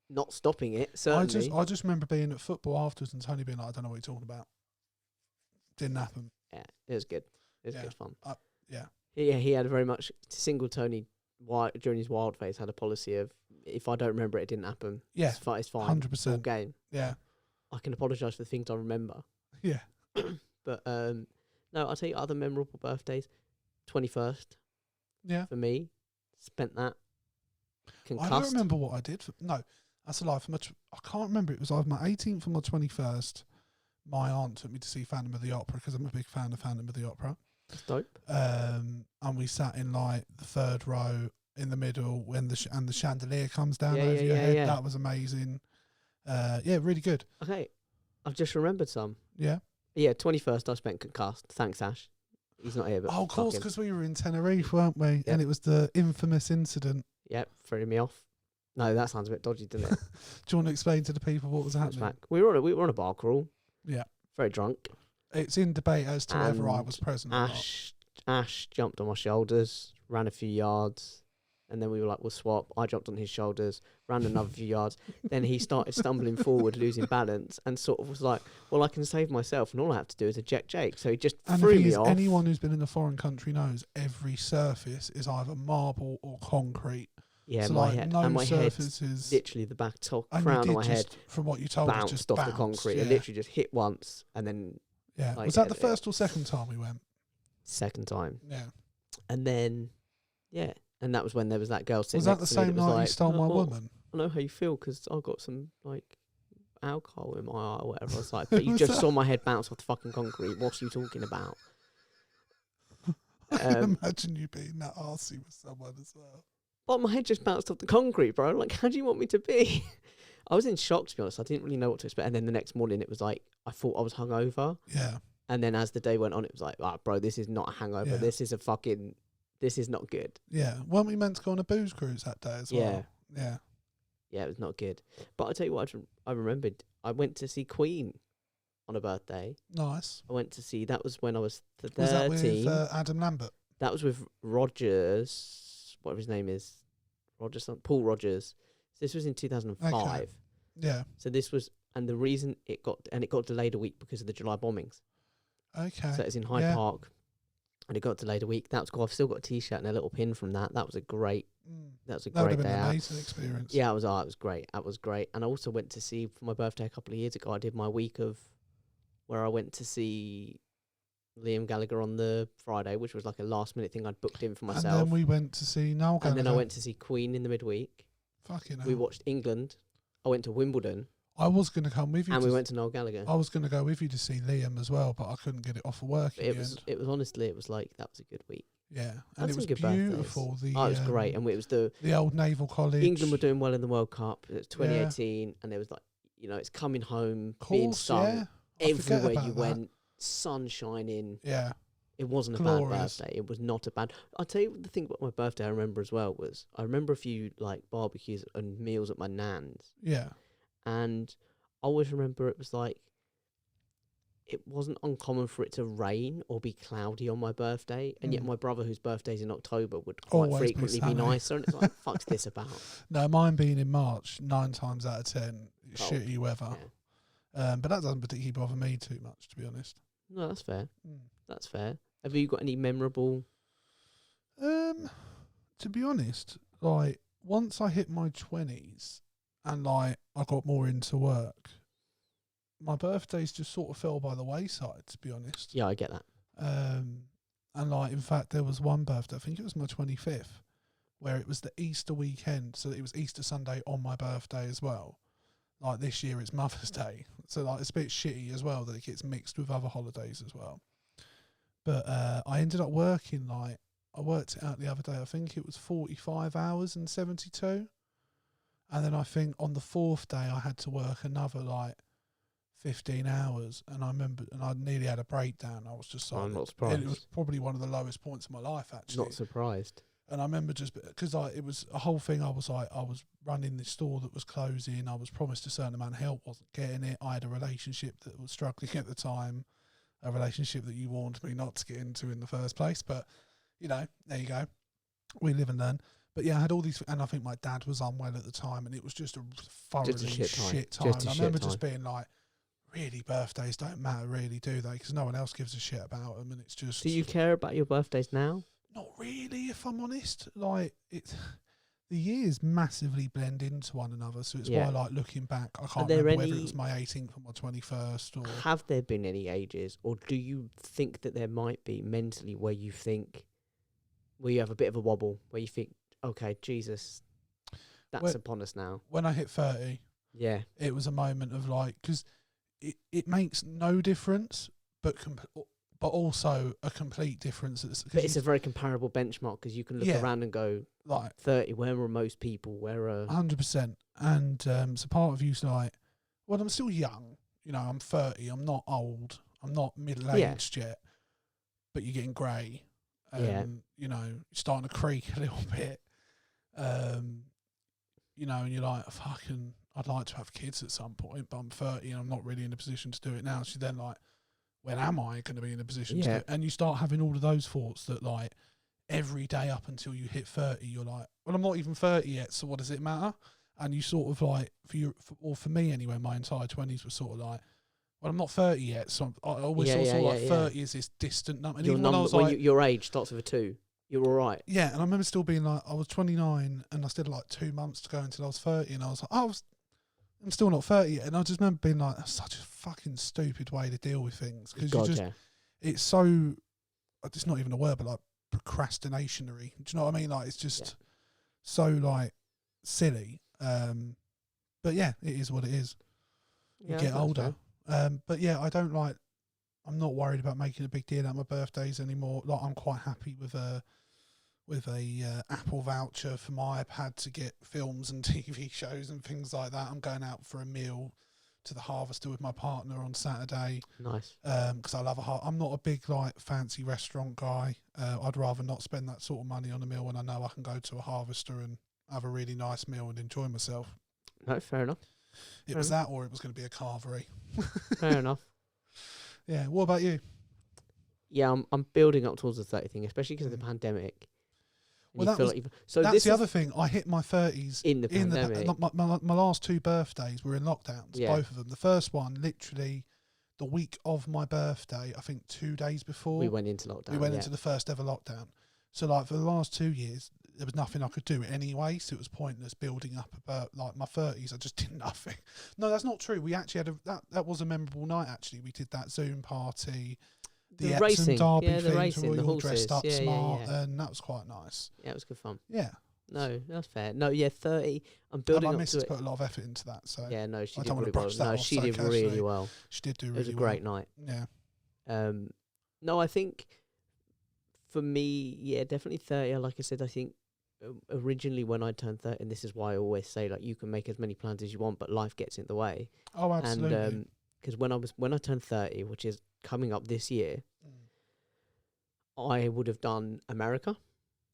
not stopping it. Certainly, I just remember being at football afterwards and Tony being like, I don't know what you're talking about. Didn't happen. yeah, it was good. It was Yeah. good fun. Yeah. He had a very much single Tony. During his wild phase, had a policy of if I don't remember it didn't happen. Yeah. It's fine. 100%. All game. Yeah. I can apologise for the things I remember. Yeah. But no, I'll tell you other memorable birthdays. 21st Yeah. for me. Spent that concussed. I don't remember what I did. No, that's a lie. I can't remember. It was either my 18th or my 21st. My aunt took me to see Phantom of the Opera, because I'm a big fan of Phantom of the Opera. That's dope. And we sat in like the 3rd row in the middle when the chandelier comes down over your head. Yeah. That was amazing. Yeah, really good. Okay, I've just remembered some. Yeah. Yeah, 21st I spent concussed. Thanks, Ash. He's not here, but Oh, of course, fuck him. because we were in Tenerife, weren't we? Yep. And it was the infamous incident. Yep, threw me off. No, that sounds a bit dodgy, doesn't it? Do you want to explain to the people what was happening? Smack. We were on a bar crawl. Yeah. Very drunk. It's in debate as to whether I And was present or not. Ash jumped on my shoulders, ran a few yards, And then we were like, we'll swap. I jumped on his shoulders, ran another few yards. Then he started stumbling forward, losing balance, and sort of was like, well, I can save myself, and all I have to do is eject Jake. So he just threw me off. Anyone who's been in a foreign country knows every surface is either marble or concrete. Yeah, so my like head. no and my head, surfaces. literally the back top And crown you of did my just, head from what you told us, bounced just off the bounced, concrete. yeah. It literally just hit once, and then Yeah. like, Was that the first or second time we went? second time. Yeah. And then, yeah. And that was when there was that girl sitting Was that the next to me same that was night like, you stole my well, woman? I know how you feel because I got some like alcohol in my eye or whatever. I was like, but you Was just that? saw my head bounce off the fucking concrete. What are you talking about? I can imagine you being that arsey with someone as well. But my head just bounced off the concrete, bro. Like, how do you want me to be? I was in shock, to be honest. I didn't really know what to expect. And then the next morning, it was like, I thought I was hungover. Yeah. And then as the day went on, it was like, ah, bro, this is not a hangover. Yeah. This is not good. Yeah. Weren't we meant to go on a booze cruise that day as well? Yeah. Yeah, it was not good. But I'll tell you what, I remembered. I went to see Queen on a birthday. Nice. I went to see, that was when I was 13. Was that with Adam Lambert? That was with Rogers, whatever his name is. Paul Rogers. So this was in 2005. Okay. Yeah. So this was, and the reason it got delayed a week because of the July bombings. Okay. So it was in Hyde Park, and it got delayed a week. That was cool. I've still got a T-shirt and a little pin from that. That was a great. That was a That would great have been day an out. amazing experience. Yeah, it was. It was great. That was great. And I also went to see for my birthday a couple of years ago. I did my week of where I went to see Liam Gallagher on the Friday, which was like a last minute thing I'd booked in for myself. And then we went to see Noel Gallagher. And then I went to see Queen in the midweek. Fucking hell. We watched England. I went to Wimbledon. I was going to come with you. And we went to Noel Gallagher. I was going to go with you to see Liam as well, but I couldn't get it off of work. It was honestly, it was like, that was a good week. Yeah. And it was good beautiful. Birthdays. It was great. And it was the old Naval College. England were doing well in the World Cup. It was 2018. And it was like, it's coming home, being sung everywhere you went, sun shining. Yeah. It wasn't Glorious. a bad birthday. It was not a bad. I'll tell you the thing about my birthday I remember as well was I remember a few like barbecues and meals at my nan's. Yeah. And I always remember it was like, it wasn't uncommon for it to rain or be cloudy on my birthday. And yet my brother, whose birthday's in October, would quite Always frequently be nicer. And it's like, fuck's this about? No, mine being in March, 9 times out of 10, it's Cold. shitty weather. Yeah. But that doesn't particularly bother me too much, to be honest. No, that's fair. That's fair. Have you got any memorable? To be honest, like once I hit my 20s and like I got more into work, my birthdays just sort of fell by the wayside, to be honest. Yeah, I get that. And like, in fact, there was one birthday, I think it was my 25th, where it was the Easter weekend. So it was Easter Sunday on my birthday as well. Like this year it's Mother's Day. So like it's a bit shitty as well that it gets mixed with other holidays as well. But I ended up working I worked it out the other day. I think it was 45 hours and 72. And then I think on the 4th day I had to work another 15 hours. And I remember, and I nearly had a breakdown. I was just like, I'm not surprised. It was probably one of the lowest points of my life, actually. Not surprised. And I remember just because it was a whole thing. I was running this store that was closing. I was promised a certain amount of help, wasn't getting it. I had a relationship that was struggling at the time, a relationship that you warned me not to get into in the first place. But, there you go. We live and learn. But yeah, I had all these, and I think my dad was unwell at the time, and it was just a thoroughly shit time. I remember just being like, really, birthdays don't matter, really, do they? Because no one else gives a shit about them, and it's just... Do you care about your birthdays now? Not really, if I'm honest. Like, the years massively blend into one another, so it's why, looking back, I can't remember whether it was my 18th or my 21st. Or have there been any ages, or do you think that there might be mentally where you have a bit of a wobble, where you think, okay, Jesus, that's upon us now? When I hit 30, it was a moment of because it makes no difference, but also a complete difference. But it's a very comparable benchmark because you can look around and go, 30, where are most people? Where are... 100%. And so part of you's well, I'm still young. I'm 30. I'm not old. I'm not middle-aged yet. But you're getting grey. You're starting to creak a little bit. And you're like, fucking, I'd like to have kids at some point, but I'm 30 and I'm not really in a position to do it now. So then when am I going to be in a position to do it? And you start having all of those thoughts that every day up until you hit 30, you're like, well, I'm not even 30 yet, so what does it matter? And you sort of like, for me anyway, my entire 20s was sort of like, well, I'm not 30 yet, so I always saw like 30 is this distant number. And your even number, when I was when like, your age starts with a 2, you're all right. yeah, and I remember still being like, I was 29 and I still had like 2 months to go until I was 30, and I was like, I'm still not 30 yet. And I just remember being like, that's such a fucking stupid way to deal with things, because it's so, it's not even a word, but like procrastinationary. Do you know what I mean? Like, it's just so like silly. But yeah, it is what it is. You get older. But yeah, I'm not worried about making a big deal out of my birthdays anymore. Like, I'm quite happy with a Apple voucher for my iPad to get films and TV shows and things like that. I'm going out for a meal to the Harvester with my partner on Saturday. Nice. Because I love I'm not a big like fancy restaurant guy. I'd rather not spend that sort of money on a meal when I know I can go to a Harvester and have a really nice meal and enjoy myself. No, fair enough. It was that, or it was going to be a carvery. Fair enough. Yeah. What about you? Yeah, I'm building up towards the 30 thing, especially because of the pandemic. Well, that's the other thing. I hit my 30s in the pandemic. My last 2 birthdays were in lockdowns, both of them. The first one, literally the week of my birthday, I think 2 days before. We went into lockdown. We went into the first ever lockdown. So, like, for the last 2 years, there was nothing I could do anyway, so it was pointless building up about, like, my 30s. I just did nothing. No, that's not true. We actually had that was a memorable night, actually. We did that Zoom party. The Epsom racing, Derby the thing, racing, where we the all horses. dressed up smart, yeah. and that was quite nice. Yeah, it was good fun. Yeah. No, that's fair. No, yeah, 30. I'm building up to it. My missus put a lot of effort into that, so yeah, no, she I did don't really want to well. brush that No, off she so did casually. really well. She did do really well. It was a great night. Yeah. No, I think for me, yeah, definitely 30. Like I said, I think originally when I turned 30, and this is why I always say, like, you can make as many plans as you want, but life gets in the way. Oh, absolutely. And because when I turned 30, which is coming up this year, I would have done America.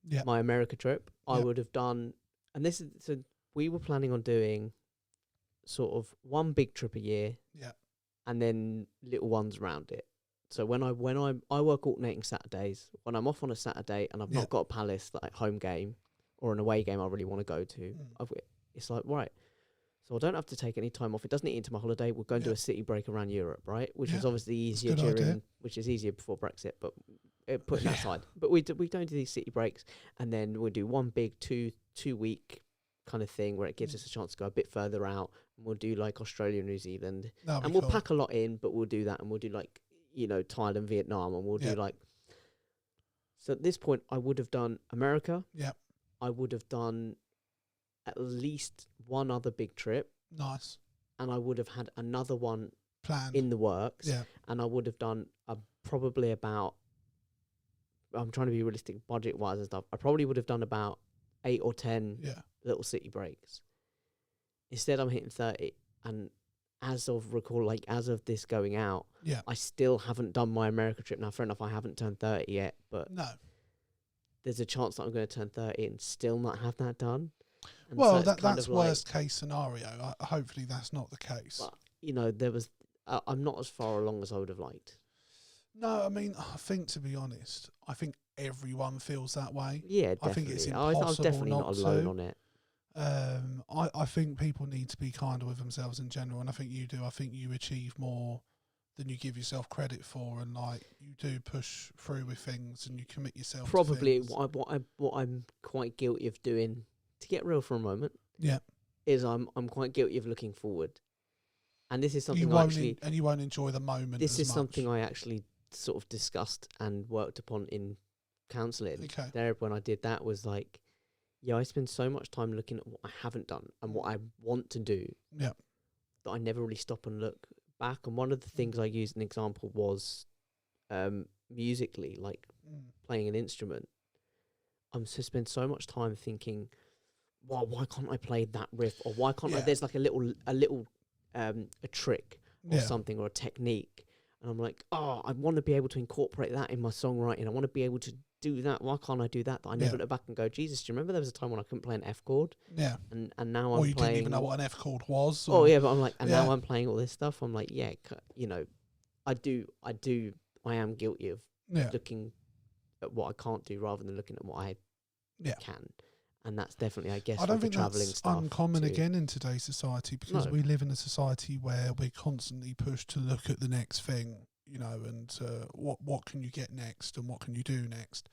Yeah. My America trip. I would have done, and this is, so we were planning on doing sort of one big trip a year. Yeah. And then little ones around it. So when I work alternating Saturdays, when I'm off on a Saturday and I've not got a Palace like home game or an away game I really want to go to, it's like, right, so I don't have to take any time off. It doesn't eat into my holiday. We'll go and do a city break around Europe, right? Which is obviously easier which is easier before Brexit, but putting that aside. But we don't do these city breaks, and then we'll do one big two week kind of thing where it gives us a chance to go a bit further out, and we'll do like Australia, New Zealand, and we'll pack a lot in, but we'll do that, and we'll do like, Thailand, Vietnam, and we'll do like. So at this point, I would have done America. Yeah. I would have done at least one other big trip. Nice. And I would have had another one planned in the works. Yeah. And I would have done probably about, I'm trying to be realistic budget wise and stuff, I probably would have done about 8 or 10 little city breaks. Instead, I'm hitting 30, and as of this going out, I still haven't done my America trip. Now, fair enough, I haven't turned 30 yet, but there's a chance that I'm going to turn 30 and still not have that done. And well, so that's worst case scenario. Hopefully that's not the case. But, there was, I'm not as far along as I would have liked. No, I mean, I think, to be honest, I think everyone feels that way. Yeah, definitely. I think it's impossible I'm definitely not alone on it. I think people need to be kinder with themselves in general, and I think you do. I think you achieve more than you give yourself credit for, and like you do push through with things, and you commit yourself. Probably to what I'm quite guilty of doing, to get real for a moment. Yeah, is I'm quite guilty of looking forward, and this is something and you won't enjoy the moment. This is something I actually sort of discussed and worked upon in counselling. Okay. There, when I did that, was like, I spend so much time looking at what I haven't done and what I want to do. Yeah. That I never really stop and look back. And one of the things I used an example was musically, like playing an instrument. I'm spend so much time thinking, well, why can't I play that riff, or why can't I? There's like a little trick or something, or a technique, and I'm like, I want to be able to incorporate that in my songwriting. I want to be able to do that. Why can't I do that? But I never look back and go, Jesus, do you remember there was a time when I couldn't play an F chord? Yeah. And now I'm playing. Or you playing, didn't even know what an F chord was. Oh yeah, but I'm like, and now I'm playing all this stuff. I'm like, I am guilty of looking at what I can't do rather than looking at what I Yeah. can. And that's definitely, I guess, I don't like think the travelling that's stuff uncommon too. again in today's society, because No. we live in a society where we're constantly pushed to look at the next thing, you know, and what can you get next and what can you do next.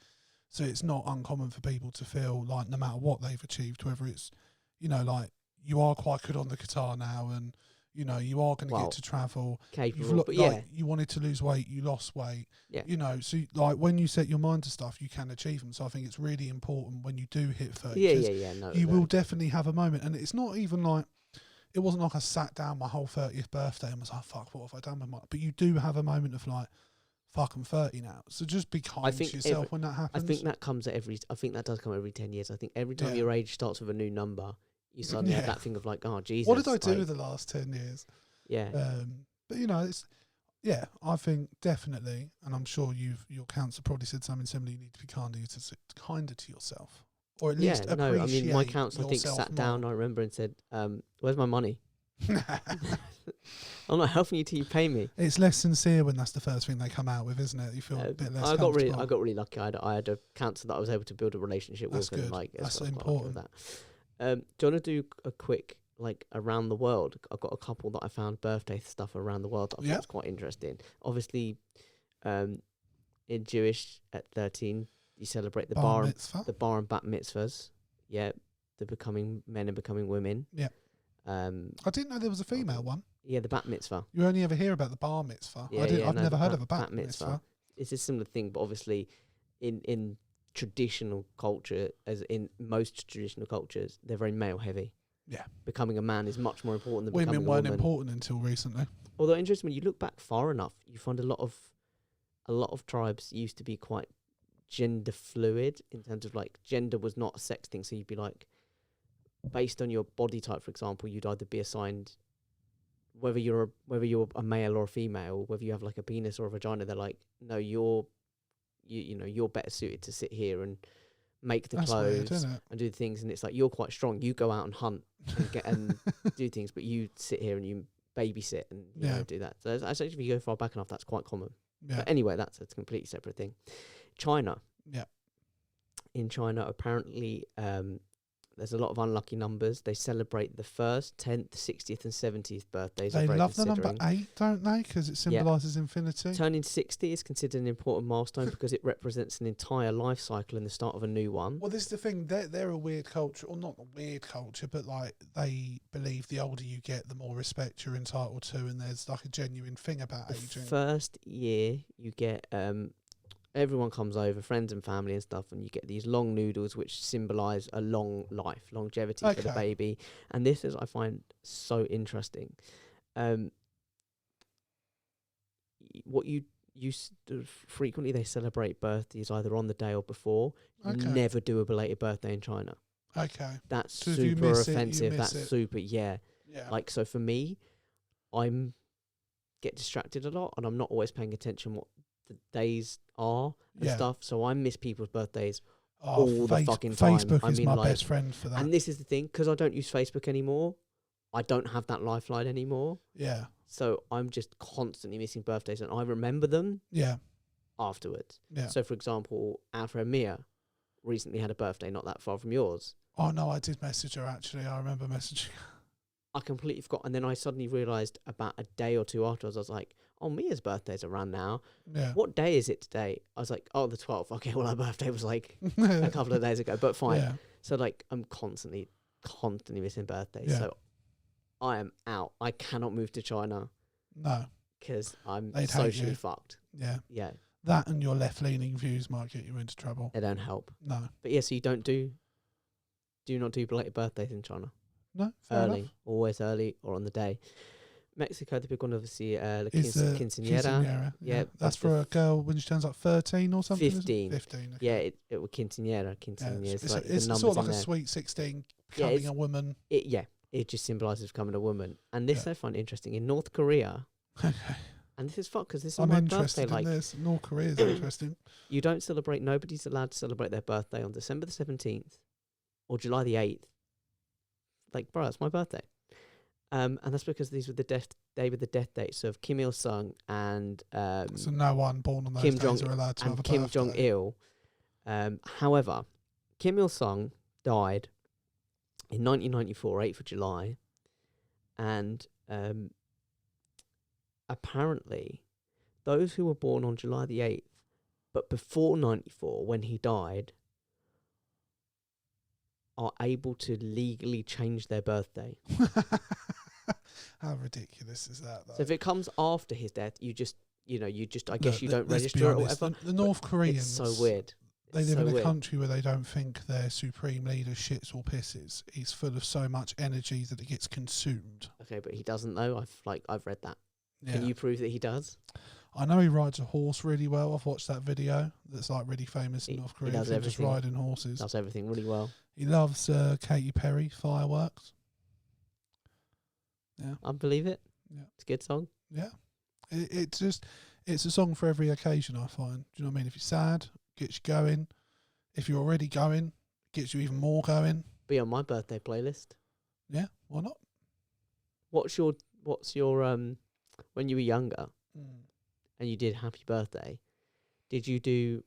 So it's not uncommon for people to feel like no matter what they've achieved, whether it's, you know, like you are quite good on the guitar now and, you know, you are going to Well, get to travel. Capable, but like, you wanted to lose weight, you lost weight. Yeah. You know, so like when you set your mind to stuff, you can achieve them. So I think it's really important when you do hit 30. No, You will definitely have a moment. And it's not even like, it wasn't like I sat down my whole 30th birthday and was like, fuck, what have I done with my... But you do have a moment of like, fuck, I'm 30 now. So just be kind to yourself when that happens. I think that comes at I think that does come every 10 years. I think every time your age starts with a new number, you suddenly have that thing of like, oh, Jesus. What did I do with the last 10 years? Yeah. But, you know, it's... Yeah, I think definitely, and I'm sure your counsellor probably said something similar, you need to be kinder to yourself. Or at least appreciate I mean, my counsellor, I think, yourself sat down, more. I remember, and said, where's my money? I'm not helping you till you pay me. It's less sincere when that's the first thing they come out with, isn't it? You feel a bit less I got comfortable. really lucky. I had a counsellor that I was able to build a relationship That's with. good. And like, That's so I was quite lucky with important. that. Do you want to do a quick, like, around the world? I've got a couple that I found birthday stuff around the world that I thought was quite interesting. Obviously, in Jewish, at 13, you celebrate the bar and bat mitzvahs. Yeah, the becoming men and becoming women. Yeah. I didn't know there was a female one. Yeah, the bat mitzvah. You only ever hear about the bar mitzvah. Yeah, I've never heard of a bat mitzvah. It's a similar thing, but obviously, in traditional culture, as in most traditional cultures, they're very male heavy. Yeah. Becoming a man is much more important than Women becoming a weren't woman. important until recently. Although interesting, when you look back far enough, you find a lot of tribes used to be quite gender fluid in terms of like gender was not a sex thing. So you'd be like, based on your body type, for example, you'd either be assigned whether you're a male or a female, whether you have like a penis or a vagina. They're like, no, you're better suited to sit here and make the clothes and do things. And it's like, you're quite strong. You go out and hunt and get and do things, but you sit here and you babysit and you know, do that. So actually, if you go far back enough, that's quite common. Yeah. But anyway, that's a completely separate thing. China. Yeah. In China, apparently, there's a lot of unlucky numbers. They celebrate the 1st, 10th, 60th, and 70th birthdays. They love the number 8, don't they? Because it symbolises infinity. Turning 60 is considered an important milestone because it represents an entire life cycle and the start of a new one. Well, this is the thing. They're a weird culture, or not a weird culture, but like they believe the older you get, the more respect you're entitled to, and there's like a genuine thing about aging. First year, you get everyone comes over, friends and family and stuff, and you get these long noodles which symbolise a long life, longevity for the baby. And this is, I find, so interesting. What you frequently they celebrate birthdays either on the day or before. You never do a belated birthday in China. Okay. That's so super offensive. That's super, Yeah. Like, so for me, get distracted a lot and I'm not always paying attention what the days are and stuff. So I miss people's birthdays all the fucking time. Facebook is my best friend for that. And this is the thing, because I don't use Facebook anymore, I don't have that lifeline anymore. Yeah. So I'm just constantly missing birthdays and I remember them afterwards. Yeah. So for example, our friend Mia recently had a birthday not that far from yours. Oh no, I did message her actually. I remember messaging her. I completely forgot. And then I suddenly realised about a day or two afterwards, I was like, oh, Mia's birthday's around now. Yeah. What day is it today? I was like, oh, the 12th. Okay, well, her birthday was like a couple of days ago, but fine. Yeah. So, like, I'm constantly missing birthdays. Yeah. So I am out. I cannot move to China. No. Because I'm socially fucked. Yeah. Yeah. That and your left-leaning views might get you into trouble. They don't help. No. But yeah, so you do not do belated birthdays in China? No, early, enough. Always early or on the day. Mexico, the big one, obviously, quinceañera. Yeah, that's for a girl when she turns like 13 or something. 15. 15. Okay. Yeah, it was quinceañera. Yeah, it's sort of like a sweet 16, becoming a woman. It just symbolises becoming a woman. And this I find interesting in North Korea. And this is fucked because this is my birthday. I'm interested in this. North Korea is interesting. You don't celebrate. Nobody's allowed to celebrate their birthday on December the 17th or July the 8th. Like, bro, it's my birthday. And that's because these were the death dates of Kim Il Sung and so no one born on those days are allowed to have a birthday. Kim Jong Il. However, Kim Il Sung died in 1994, 8th of July, and apparently those who were born on July the 8th, but before 94, when he died, are able to legally change their birthday. How ridiculous is that, though? So if it comes after his death, I guess you don't let's be register it or honest, whatever. The North Koreans, It's so weird. they It's live so in a weird. country where they don't think their supreme leader shits or pisses. He's full of so much energy that it gets consumed. Okay, but he doesn't though. I've read that. Yeah. Can you prove that he does? I know he rides a horse really well. I've watched that video that's like really famous in He- North he Korea. does of him just everything. riding horses. Does everything really well. He loves Katy Perry fireworks. Yeah, I believe it. Yeah. It's a good song. yeah. It's a song for every occasion, I find. Do you know what I mean? If you're sad, gets you going. If you're already going, gets you even more going. Be on my birthday playlist. Yeah, why not? What's your when you were younger Mm. and you did happy birthday, did you do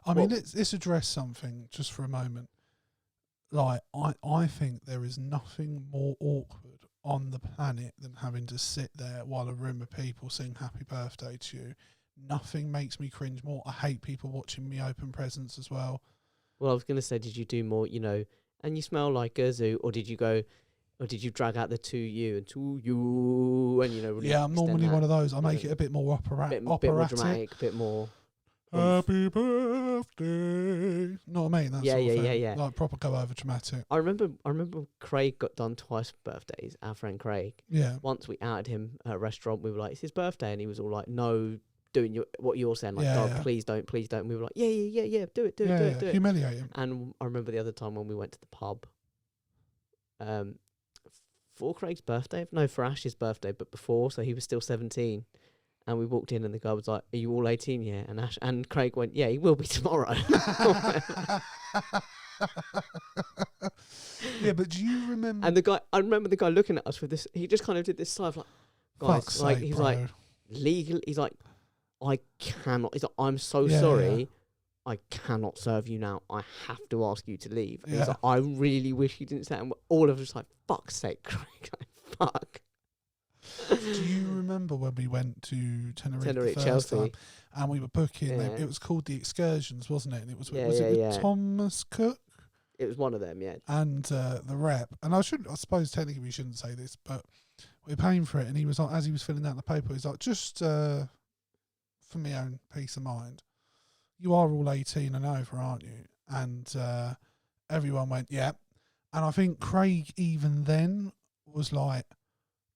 I mean, Well- let's address something just for a moment. Like, I think there is nothing more awkward on the planet than having to sit there while a room of people sing happy birthday to you. Nothing makes me cringe more. I hate people watching me open presents as well. well, I was going to say, did you do more, and you smell like a zoo, or did you drag out the to you and to you and, really Yeah, I'm extend normally that? one of those. I make Yeah. it a bit more bit more operatic. dramatic, a bit more. Happy birthday. Know what I mean? That Yeah, sort of yeah, thing. yeah, yeah. Like proper go over dramatic. I remember Craig got done twice birthdays, our friend Craig. Yeah. Once we outed him at a restaurant, we were like, it's his birthday, and he was all like, no, doing what you're saying, like, Yeah, Dog, yeah. please don't. And we were like, yeah, do it. Humiliate him. And I remember the other time when we went to the pub, for Craig's birthday, no, for Ash's birthday, but before, so he was still 17. And we walked in and the guy was like, are you all 18 yet? And Ash and Craig went, yeah, he will be tomorrow. Yeah, but do you remember? And I remember the guy looking at us with this, he just kind of did this sigh of like, guys, Fuck's like, sake, he's bro. like, he's like, I cannot, he's like, I'm so Yeah, sorry. yeah. I cannot serve you now. I have to ask you to leave. And Yeah. he's like, I really wish you didn't say it. And all of us like, fuck's sake, Craig. Like, fuck. Do you remember when we went to Tenerife the first Chelsea. time, and we were booking? Yeah. It was called the Excursions, wasn't it? And it was Yeah, was yeah, it with yeah. Thomas Cook It was one of them, yeah. and the rep. And I suppose technically we shouldn't say this, but we're paying for it. And he was like, as he was filling out the paper, he's like, just for my own peace of mind, you are all 18 and over, aren't you? And everyone went, yeah. And I think Craig even then was like,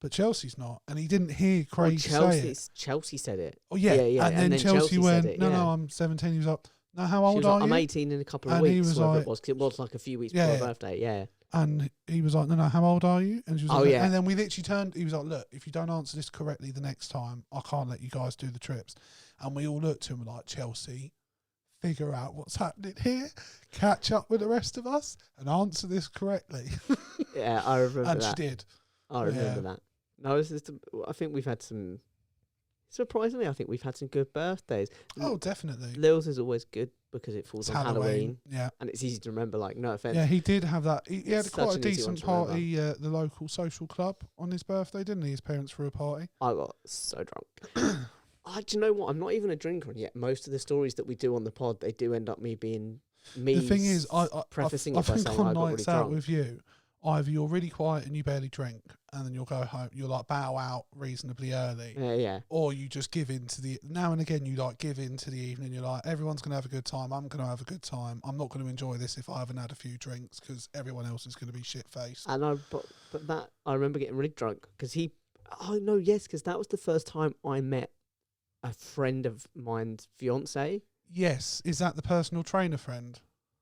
but Chelsea's not. And he didn't hear Craig say it. Chelsea said it. Oh, yeah. Yeah. And then Chelsea said went, it, no, yeah. I'm 17. He was like, no, how She old was are like, I'm you? 18 in a couple of And he weeks, was whatever like- it was, 'cause it was like a few weeks Yeah, before yeah. her birthday, yeah. And he was like, no, how old are you? And she was Oh, like, yeah. And then we literally turned, he was like, look, if you don't answer this correctly the next time, I can't let you guys do the trips. And we all looked at him like, Chelsea, figure out what's happening here, catch up with the rest of us, and answer this correctly. Yeah, I remember And she that. did. I remember Yeah. that. No, I think we've had some, surprisingly, I think we've had some good birthdays. Oh, definitely. Lil's is always good because it falls It's on Halloween. Yeah. And it's easy to remember, like, no offence. Yeah, he did have that. He had It's quite such a an easy one decent to remember. party at the local social club on his birthday, didn't he? His parents threw a party. I got so drunk. Do you know what? I'm not even a drinker, and yet most of the stories that we do on the pod, they do end up me being me. The thing is, I prefacing I it by think saying on I got really nights out drunk. with you, either you're really quiet and you barely drink, and then you'll go home, you'll like bow out reasonably early, Yeah. or you just give in to the, now and again you like give in to the evening, you're like, everyone's going to have a good time, I'm going to have a good time, I'm not going to enjoy this if I haven't had a few drinks, because everyone else is going to be shit-faced. And but that, I remember getting really drunk because because that was the first time I met a friend of mine's fiance. Yes, is that the personal trainer friend?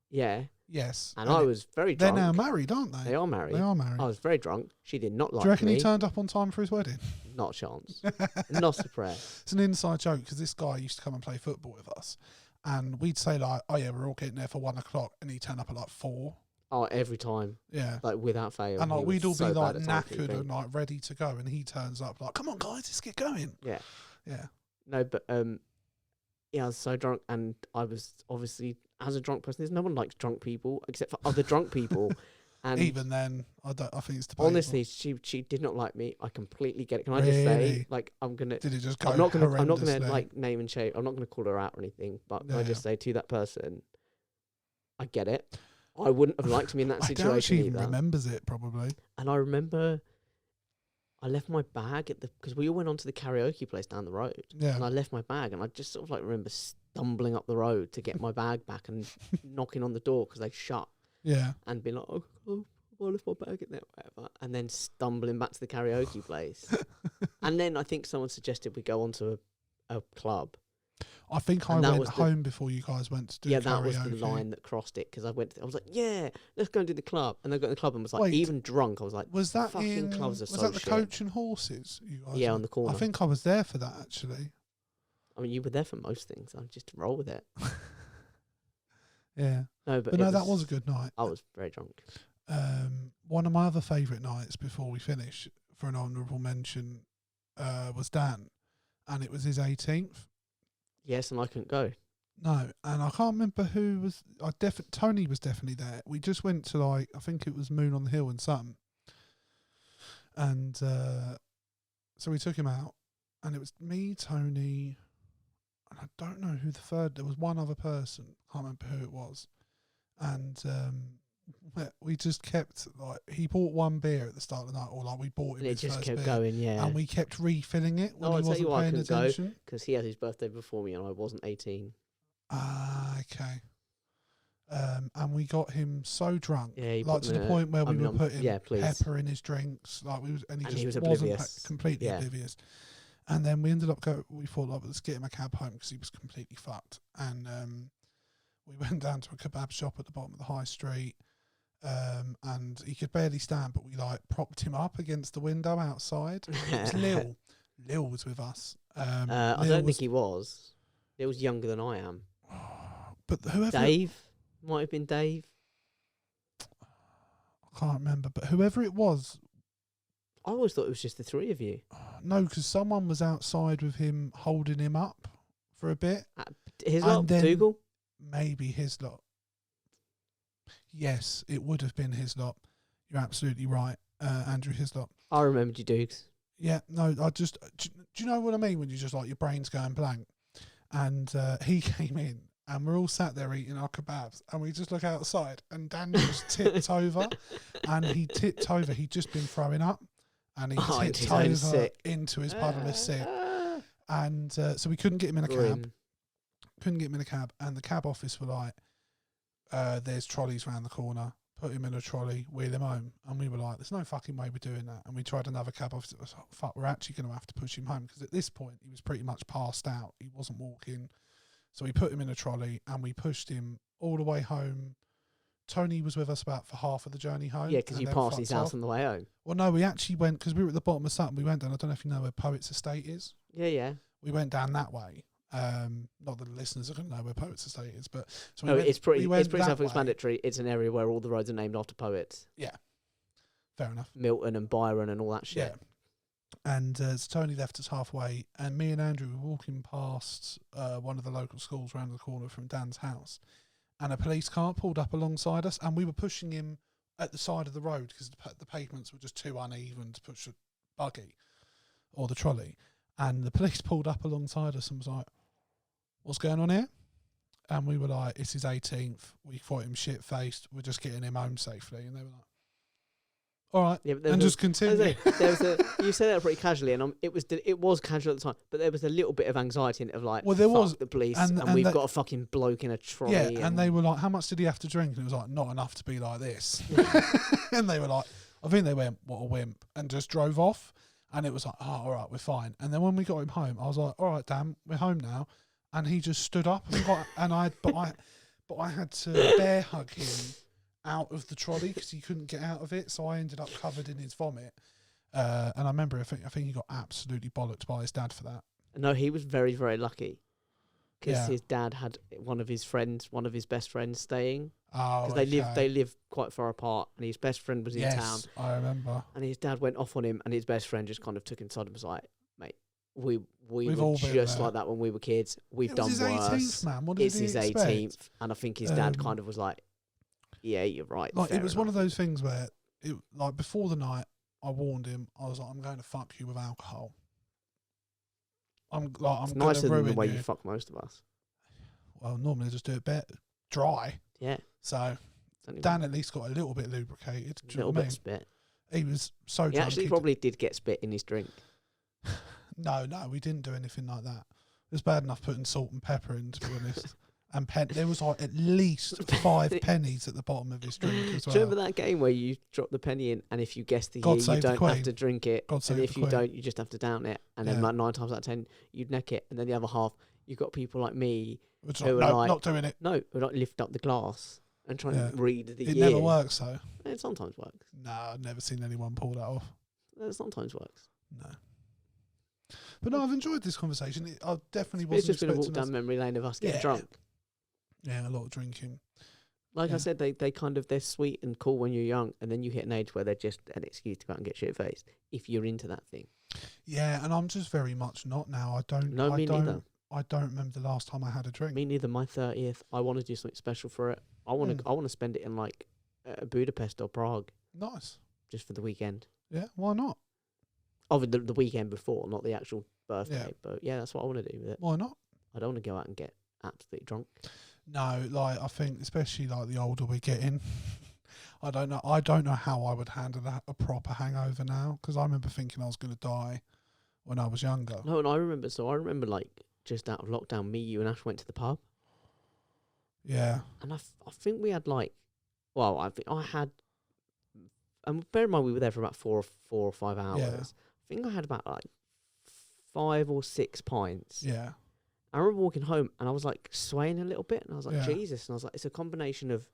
Yeah. Yes. And I was very They're drunk. now married, aren't they? They are married. They are married. I was very drunk. She did not like Do you reckon me. he turned up on time for his wedding? Not a chance. Not a prayer. It's an inside joke because this guy used to come and play football with us, and we'd say like, "Oh yeah, we're all getting there for 1 o'clock," and he'd turn up at like 4. Oh, every time. Yeah, Like, without fail. and like he we'd all was be so like bad at knackered timekeeping. and like ready to go, and he turns up like, "Come on, guys, let's get going." Yeah. Yeah, No, but Yeah, I was so drunk, and I was obviously, as a drunk person, there's no one likes drunk people except for other drunk people. And even then, I think it's debatable. honestly, she did not like me. I completely get it. Can I just say, Really? like, Did it just go I'm not gonna horrendously? like name and shame. I'm not gonna call her out or anything. But can I Yeah. just say to that person, I get it. I wouldn't have liked me in that I doubt situation she even either. remembers it, probably. And I remember I left my bag at because we all went on to the karaoke place down the road. Yeah. And I left my bag, and I just sort of like remember stumbling up the road to get my bag back and knocking on the door because they shut. Yeah. And being like, oh, I left my bag in there, whatever. And then stumbling back to the karaoke place. And then I think someone suggested we go on to a club. I think I went home before you guys went to do karaoke. That was the line that crossed it, because I was like, yeah, let's go and do the club. And I got in the club and was like, even drunk, I was like, was that fucking clubs are so shit. Was that the Coach and Horses? You guys on the corner. I think I was there for that, actually. I mean, you were there for most things. I just roll with it. Yeah. No, but no, that was a good night. I was very drunk. One of my other favourite nights before we finish, for an honourable mention, was Dan. And it was his 18th. Yes, and I couldn't go. No, and I can't remember who was. Tony was definitely there. We just went to, like, I think it was Moon on the Hill and Sun. And so we took him out, and it was me, Tony, and I don't know who the third. There was one other person. Can't remember who it was. And we just kept, like, he bought one beer at the start of the night, or like we bought him and his it just first kept beer, going, yeah. and we kept refilling it when I'll he tell you wasn't why I paying couldn't attention. Because he had his birthday before me and I wasn't 18. Ah, okay. And we got him so drunk, yeah, like to the point where we were putting please. pepper in his drinks, like we was, and he was wasn't oblivious. completely oblivious. And then we ended up we thought, like, let's get him a cab home because he was completely fucked. And we went down to a kebab shop at the bottom of the high street. And he could barely stand, but we, like, propped him up against the window outside. It was Lil. Lil was with us. I don't think he was. He was younger than I am. But whoever Dave might have been Dave. I can't remember, but whoever it was, I always thought it was just the three of you. No, because someone was outside with him, holding him up for a bit. His lot, Dougal? Maybe his lot. Yes, it would have been his lot. You're absolutely right, Andrew Hislop. I remembered you, Dukes. Yeah, no, do you know what I mean when you just, like, your brain's going blank? And he came in, and we're all sat there eating our kebabs, and we just look outside, and Dan just tipped over, and he'd just been throwing up, and he tipped over into his puddle of sick. And so we couldn't get him in a cab. And the cab office were like, there's trolleys round the corner, put him in a trolley, wheel him home. And we were like, there's no fucking way we're doing that. And we tried another cab office. It was like, fuck, we're actually going to have to push him home, because at this point he was pretty much passed out. He wasn't walking. So we put him in a trolley and we pushed him all the way home. Tony was with us about for half of the journey home. Yeah, because you passed his house on the way home. Well, no, we actually went, because we were at the bottom of Sutton. We went down, I don't know if you know where Poets Estate is. Yeah. We went down that way. Not that the listeners are going to know where Poets Estate is, but so it's pretty self-explanatory. It's an area where all the roads are named after poets. Yeah, fair enough. Milton and Byron and all that shit. Yeah. And so Tony left us halfway, and me and Andrew were walking past one of the local schools around the corner from Dan's house, and a police car pulled up alongside us, and we were pushing him at the side of the road because the pavements were just too uneven to push a buggy or the trolley. And the police pulled up alongside us and was like, what's going on here? And we were like, it's his 18th. We thought him shit-faced. We're just getting him home safely. And they were like, all right. Yeah, and just continue. You said that pretty casually, and it was casual at the time, but there was a little bit of anxiety in it of like, well, there was the police, and we've got a fucking bloke in a trolley. Yeah, and they were like, how much did he have to drink? And it was like, not enough to be like this. And they were like, I think they went, what a wimp, and just drove off. And it was like, oh, all right, we're fine. And then when we got him home, I was like, all right, Dan, we're home now. And he just stood up and I had to bear hug him out of the trolley because he couldn't get out of it. So I ended up covered in his vomit. And I remember, I think he got absolutely bollocked by his dad for that. No, he was very, very lucky because his dad had one of his best friends staying. Oh, because they live quite far apart, and his best friend was in town. I remember. And his dad went off on him, and his best friend just kind of took him aside and was like, "Mate, we We've were all been just there. like that when we were kids. We've It done was his 18th, worse. man. What did It's he his expect? 18th, and I think his dad Um, kind of was like, "Yeah, you're right." Like, fair it was one of enough." those things where, like, before the night, I warned him. I was like, I'm going to fuck you with alcohol. I'm It's going nicer to than the ruin way you. you fuck most of us. Well, normally I just do it dry. Yeah. So Only Dan at least got a little bit lubricated. a Do you know little what I bit mean? of spit. He was so He drunk. actually probably did get spit in his drink. No, we didn't do anything like that. It was bad enough putting salt and pepper in, to be honest. And there was like at least 5 pennies at the bottom of his drink as Do well. you remember that game where you drop the penny in, and if you guess the God year, you save the don't Queen. have to drink it, God save and if the you Queen. don't, you just have to down it, and then Yeah. like 9 times out of 10, you'd neck it, and then the other half, you got people like me Which who like, were no, like, not doing it. no, who like lift up the glass and try Yeah. and read the It year. never works though. It sometimes works. No, I've never seen anyone pull that off. It sometimes works. No. But no, I've enjoyed this conversation. I definitely It's wasn't just been a walk expecting us. down memory lane of us getting Yeah. drunk. Yeah, a lot of drinking. Like I Yeah. said, they kind of, they're sweet and cool when you're young, and then you hit an age where they're just an excuse to go out and get shit faced if you're into that thing. Yeah, and I'm just very much not now. I don't. No, me neither. I don't remember the last time I had a drink. Me neither. My 30th, I want to do something special for it. I want to. I want to spend it in like Budapest or Prague, Nice. just for the weekend. Yeah, why not? Oh, the weekend before, not the actual birthday. Yeah. But yeah, that's what I want to do with it. Why not? I don't want to go out and get absolutely drunk. No, like I think, especially like the older we're getting, I don't know. I don't know how I would handle a proper hangover now, because I remember thinking I was going to die when I was younger. No, and I remember. So I remember like just out of lockdown, me, you, and Ash went to the pub, Yeah, and I think we had like, well, I think I had. And bear in mind, we were there for about 4 or 5 hours. Yeah. I think I had about like 5 or 6 pints. yeah, I remember walking home and I was like swaying a little bit, and I was like, Yeah. Jesus. And I was like, it's a combination of,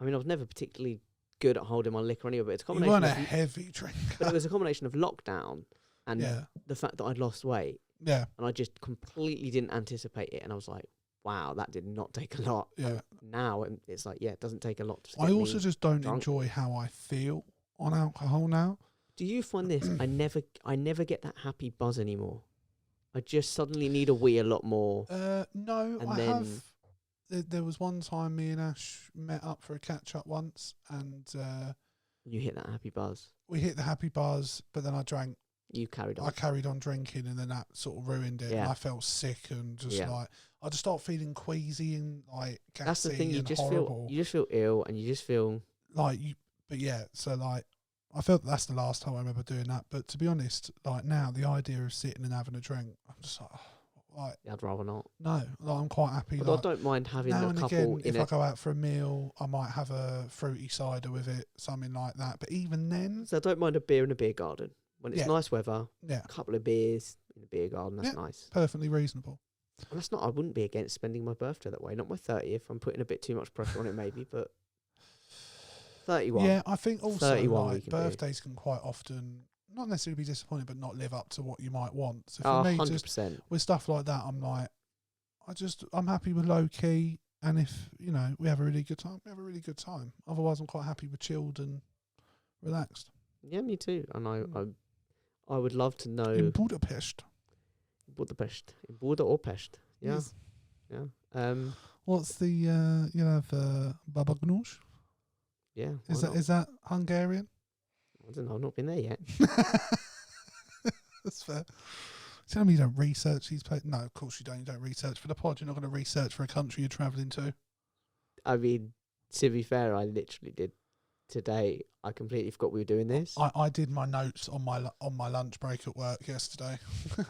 I mean, I was never particularly good at holding my liquor anyway, but it's a you combination weren't a of, heavy drinker. but it was a combination of lockdown and Yeah, the fact that I'd lost weight, yeah, and I just completely didn't anticipate it. And I was like, wow, that did not take a lot. yeah. Now it's like, yeah, it doesn't take a lot to I get also me just don't drunk. enjoy how I feel on alcohol now. Do you find this? I never get that happy buzz anymore. I just suddenly need a wee a lot more. No, And I then- have. There was one time me and Ash met up for a catch up once, and You hit that happy buzz. we hit the happy bars, but then I drank. You carried on. I carried on drinking, and then that sort of ruined it. And Yeah. I felt sick and just Yeah. like I just start feeling queasy and like gassy That's the thing. You and just horrible. feel ill, and you just feel. Like you, but yeah. So like, I felt that's the last time I remember doing that. But to be honest, like now, the idea of sitting and having a drink, I'm just like I'd rather not. no, like, I'm quite happy. Although Like, I don't mind having now a and couple again, in if I a. go out for a meal, I might have a fruity cider with it, something like that. But even then, So I don't mind a beer in a beer garden when it's Yeah. nice weather. yeah, A couple of beers in a beer garden. That's Yeah. nice. perfectly reasonable. And that's not. I wouldn't be against spending my birthday that way. Not my 30th. I'm putting a bit too much pressure on it, maybe, but 31. Yeah, I think also 31 we like can do. birthdays can quite often not necessarily be disappointing, but not live up to what you might want. So for Oh, me, 100%. just with stuff like that, I'm like, I'm happy with low key, and if we have a really good time, we have a really good time. Otherwise, I'm quite happy with chilled and relaxed. Yeah, me too. And I would love to know In Budapest, Budapest, in Buda or Pest. Yeah, Yes. yeah. What's the baba ganoush? Yeah. Is why not? that Hungarian? I don't know. I've not been there yet. That's fair. Tell me you don't research these places. No, of course you don't. You don't research for the pod. You're not going to research for a country you're travelling to. I mean, to be fair, I literally did today. I completely forgot we were doing this. I did my notes on my lunch break at work yesterday.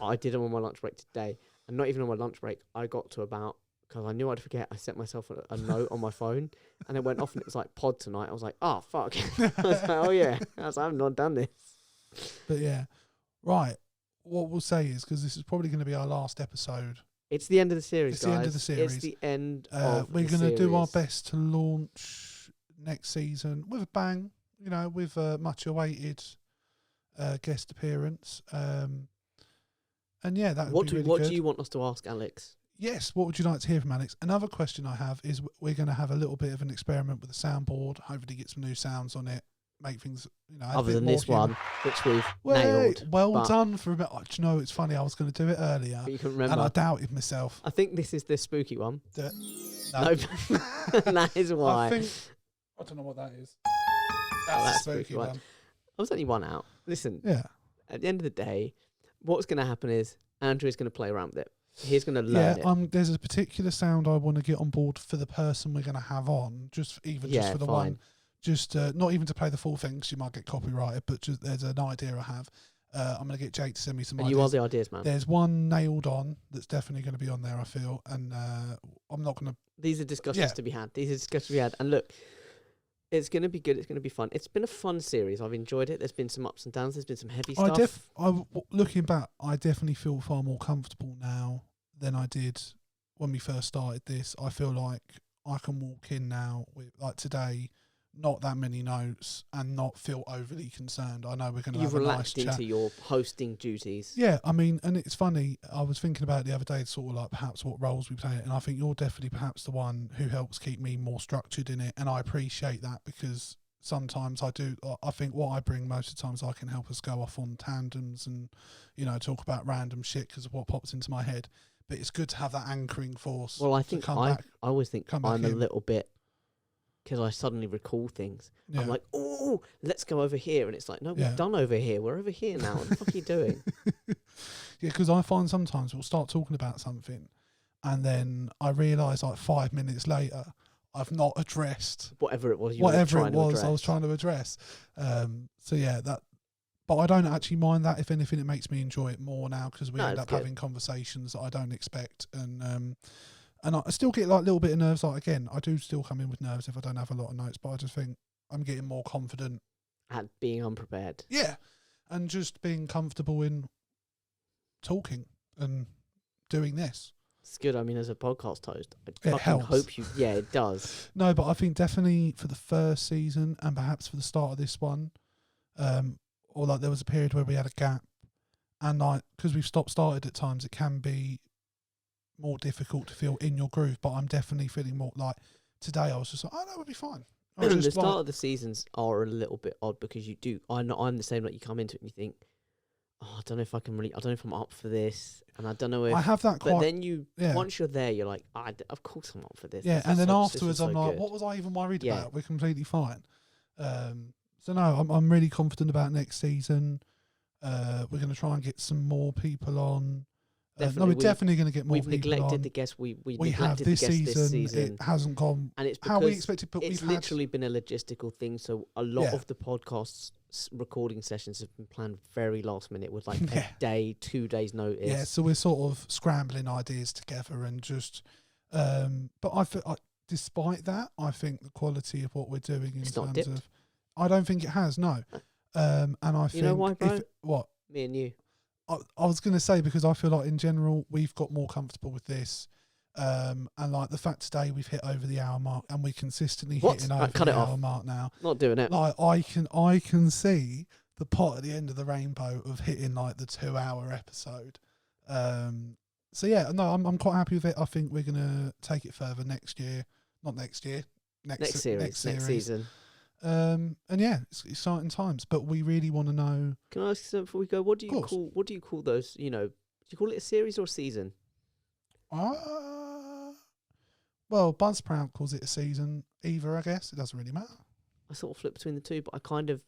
I did them on my lunch break today, and not even on my lunch break. I got to about, because I knew I'd forget. I set myself a note on my phone, and it went off, and it was like pod tonight. I was like, oh fuck. I was like, oh yeah. I was like, I've not done this. But yeah, right. What we'll say is, because this is probably going to be our last episode, It's the end of the series, It's guys. the end of the series. It's the end of we're the going to do our series. best to launch next season with a bang. With a much awaited guest appearance. And yeah, that would What be do really what good. do you want us to ask, Alex? Yes, what would you like to hear from Alex? Another question I have is we're going to have a little bit of an experiment with the soundboard, hopefully get some new sounds on it. make things, a Other bit than more this human. one, which we've nailed. Well but done for a bit. Do you know, it's funny. I was going to do it earlier, you can and I remember. doubted myself. I think this is the spooky one. No. Nope. That is why. I don't know what that is. That's That's the the spooky spooky one. one. I was only one out. Listen, Yeah. at the end of the day, what's going to happen is Andrew is going to play around with it. He's going to learn it. There's a particular sound I want to get on board for the person we're going to have on, just for the one. Just not even to play the full thing, because you might get copyrighted, but just there's an idea I have. I'm going to get Jake to send me some And ideas. you are the ideas, man. There's one nailed on that's definitely going to be on there, I feel, and I'm not going to... These are discussions to be had. And look, it's going to be good. It's going to be fun. It's been a fun series. I've enjoyed it. There's been some ups and downs. There's been some heavy stuff. Looking back, I definitely feel far more comfortable now than I did when we first started this. I feel like I can walk in now with, like today, not that many notes and not feel overly concerned. I know we're going to have a nice chat. You've relaxed into your hosting duties. Yeah, I mean, and it's funny, I was thinking about it the other day, sort of like perhaps what roles we play, and I think you're definitely perhaps the one who helps keep me more structured in it, and I appreciate that, because sometimes I think what I bring most of the times I can help us go off on tandems and, talk about random shit because of what pops into my head. But it's good to have that anchoring force. Well, I think I always think I'm a little bit, because I suddenly recall things. Yeah. I'm like, oh, let's go over here. And it's like, no, we've done over here. We're over here now. What the fuck are you doing? Yeah, because I find sometimes we'll start talking about something and then I realise like 5 minutes later, I've not addressed whatever it was I was trying to address. But I don't actually mind that. If anything, it makes me enjoy it more now, because we end up having conversations that I don't expect. And I still get like a little bit of nerves. Like, again, I do still come in with nerves if I don't have a lot of notes, but I just think I'm getting more confident at being unprepared. Yeah, and just being comfortable in talking and doing this. It's good. I mean, as a podcast host, it helps. Hope you. Yeah, it does. No, but I think definitely for the first season and perhaps for the start of this one, or like there was a period where we had a gap, and like because we've started at times, it can be more difficult to feel in your groove. But I'm definitely feeling more like today. I was just like, oh no, we'll be fine. The start of the seasons are a little bit odd because you do. I'm the same. Like you come into it and you think, oh, I don't know if I can really. I don't know if I'm up for this, and I don't know if I have that. But then once you're there, you're like, of course I'm up for this. Yeah, and then afterwards, I'm like, good. what was I even worried about? We're completely fine. So no, I'm really confident about next season. We're going to try and get some more people on. We're definitely going to get more people on. We've neglected the guests. We have this season. It hasn't gone and it's how we expected, but it's literally been a logistical thing. So a lot of the podcasts recording sessions have been planned very last minute with like a day, 2 days notice. Yeah, so we're sort of scrambling ideas together and just. But I feel, despite that, I think the quality of what we're doing in terms of, I don't think it has. No, and I think you know why, bro? What me and you. I was going to say, because I feel like in general we've got more comfortable with this, and like the fact today we've hit over the hour mark and we're consistently hitting over the hour mark now. Not doing it. Like I can see the pot at the end of the rainbow of hitting like the 2 hour episode. So yeah, no, I'm quite happy with it. I think we're gonna take it further next year. Not next year. Next season. And yeah, it's exciting times. But we really want to know. Can I ask you something before we go? What do you call those? Do you call it a series or a season? Well, Buzzsprout calls it a season. Either, I guess it doesn't really matter. I sort of flip between the two, but I kind of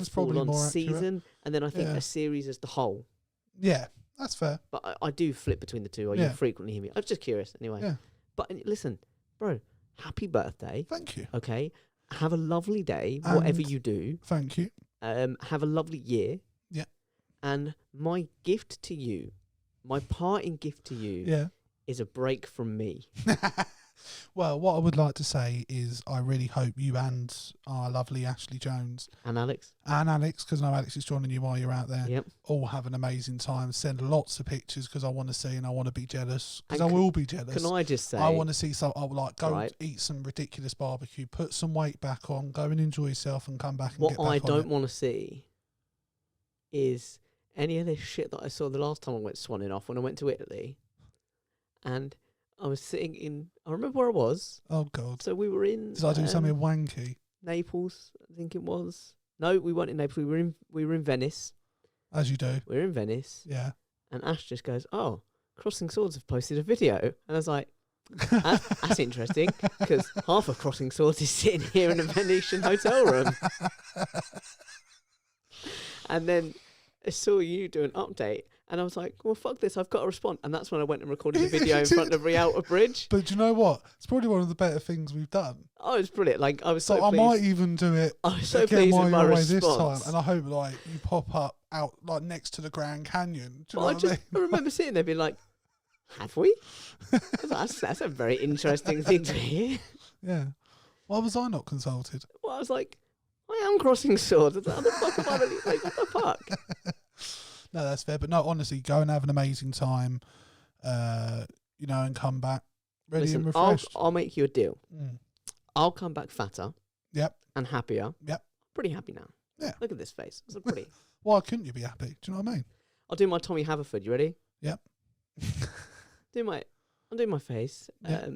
fall on season, and then I think a series as the whole. Yeah, that's fair. But I do flip between the two. Or you frequently hear me. I'm just curious, anyway. Yeah. But listen, bro. Happy birthday. Thank you. Okay. Have a lovely day, whatever you do. Thank you. Have a lovely year. Yeah. And my gift to you, my parting gift to you is a break from me. Well, what I would like to say is I really hope you and our lovely Ashley Jones and Alex, because I know Alex is joining you while you're out there, all have an amazing time. Send lots of pictures because I want to see and I want to be jealous, because I will be jealous. Can I just say, I want to see some. I would like go eat some ridiculous barbecue, put some weight back on, go and enjoy yourself, and come back and get back on it. What I don't want to see is any of this shit that I saw the last time I went swanning off when I went to Italy, and I was sitting in. I remember where I was. Oh God! So we were in. Did I do something wanky? Naples, I think it was. No, we weren't in Naples. We were in Venice. As you do. We were in Venice. Yeah. And Ash just goes, "Oh, Crossing Swords have posted a video," and I was like, "That's interesting," because half of Crossing Swords is sitting here in a Venetian hotel room. And then I saw you do an update, and I was like, "Well, fuck this! I've got to respond." And that's when I went and recorded a video in front of Rialta Bridge. But do you know what? It's probably one of the better things we've done. Oh, it's brilliant! Like I was so I pleased. might even do it I was so again pleased while with you're my away response. this time, and I hope like you pop up out like next to the Grand Canyon. Do you know what I mean? I remember sitting there being like, "Have we?" I was like, that's a very interesting thing to hear. Yeah. Why was I not consulted? Well, I was like, I am Crossing Swords. How the fuck am I really, like, what the fuck? No, that's fair. But no, honestly, go and have an amazing time, and come back ready and Listen, refreshed. I'll make you a deal. Mm. I'll come back fatter. Yep. And happier. Yep. Pretty happy now. Yeah. Look at this face. It's pretty. Why couldn't you be happy? Do you know what I mean? I'll do my Tommy Haverford. You ready? Yep. I'll do my face. Yep.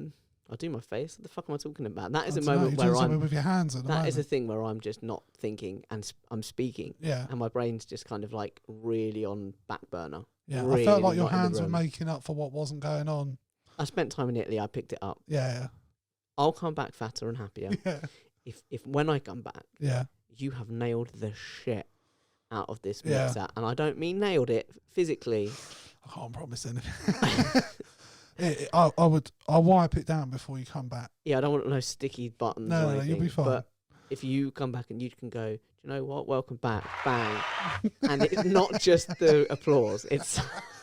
I'll do my face. What the fuck am I talking about? That is a I don't know, moment you're doing where something I'm. with your hands at the That moment. is a thing where I'm just not thinking and I'm speaking, Yeah. and my brain's just kind of like really on back burner. Yeah. Really I felt like your not in the hands were room. making up for what wasn't going on. I spent time in Italy. I picked it up. Yeah. I'll come back fatter and happier. Yeah. If when I come back, Yeah. you have nailed the shit out of this Yeah. mixer, and I don't mean nailed it physically. I can't promise anything. I'll wipe it down before you come back. Yeah, I don't want no sticky buttons. No, or no, anything, you'll be fine. But if you come back and you can go, do you know what? Welcome back, bang, and it's not just the applause; it's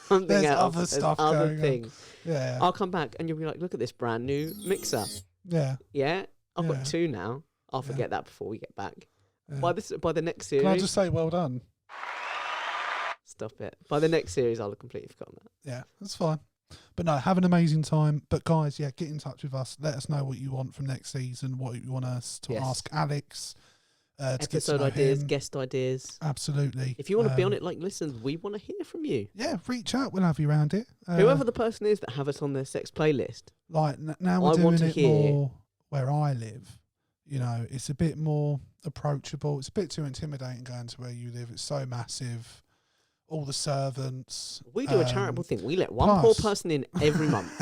something There's else. other stuff other going on. things. Yeah. I'll come back and you'll be like, look at this brand new mixer. Yeah. Yeah, I've Yeah. got 2 now. I'll Yeah. forget that before we get back. Yeah. By the next series, Can I just say well done? stop it. By the next series, I'll have completely forgotten that. Yeah, that's fine. But no, have an amazing time. But guys, yeah, get in touch with us. Let us know what you want from next season, what you want us to Yes. ask Alex. To get to Episode know ideas, him. guest ideas. Absolutely. If you want to be on it, like, listen, we want to hear from you. Yeah, reach out. We'll have you around it. Whoever the person is that have us on their sex playlist. Like now we're I want doing to it hear- more where I live. You know, it's a bit more approachable. It's a bit too intimidating going to where you live. It's so massive. All the servants. We do a charitable thing. We let one plus- poor person in every month.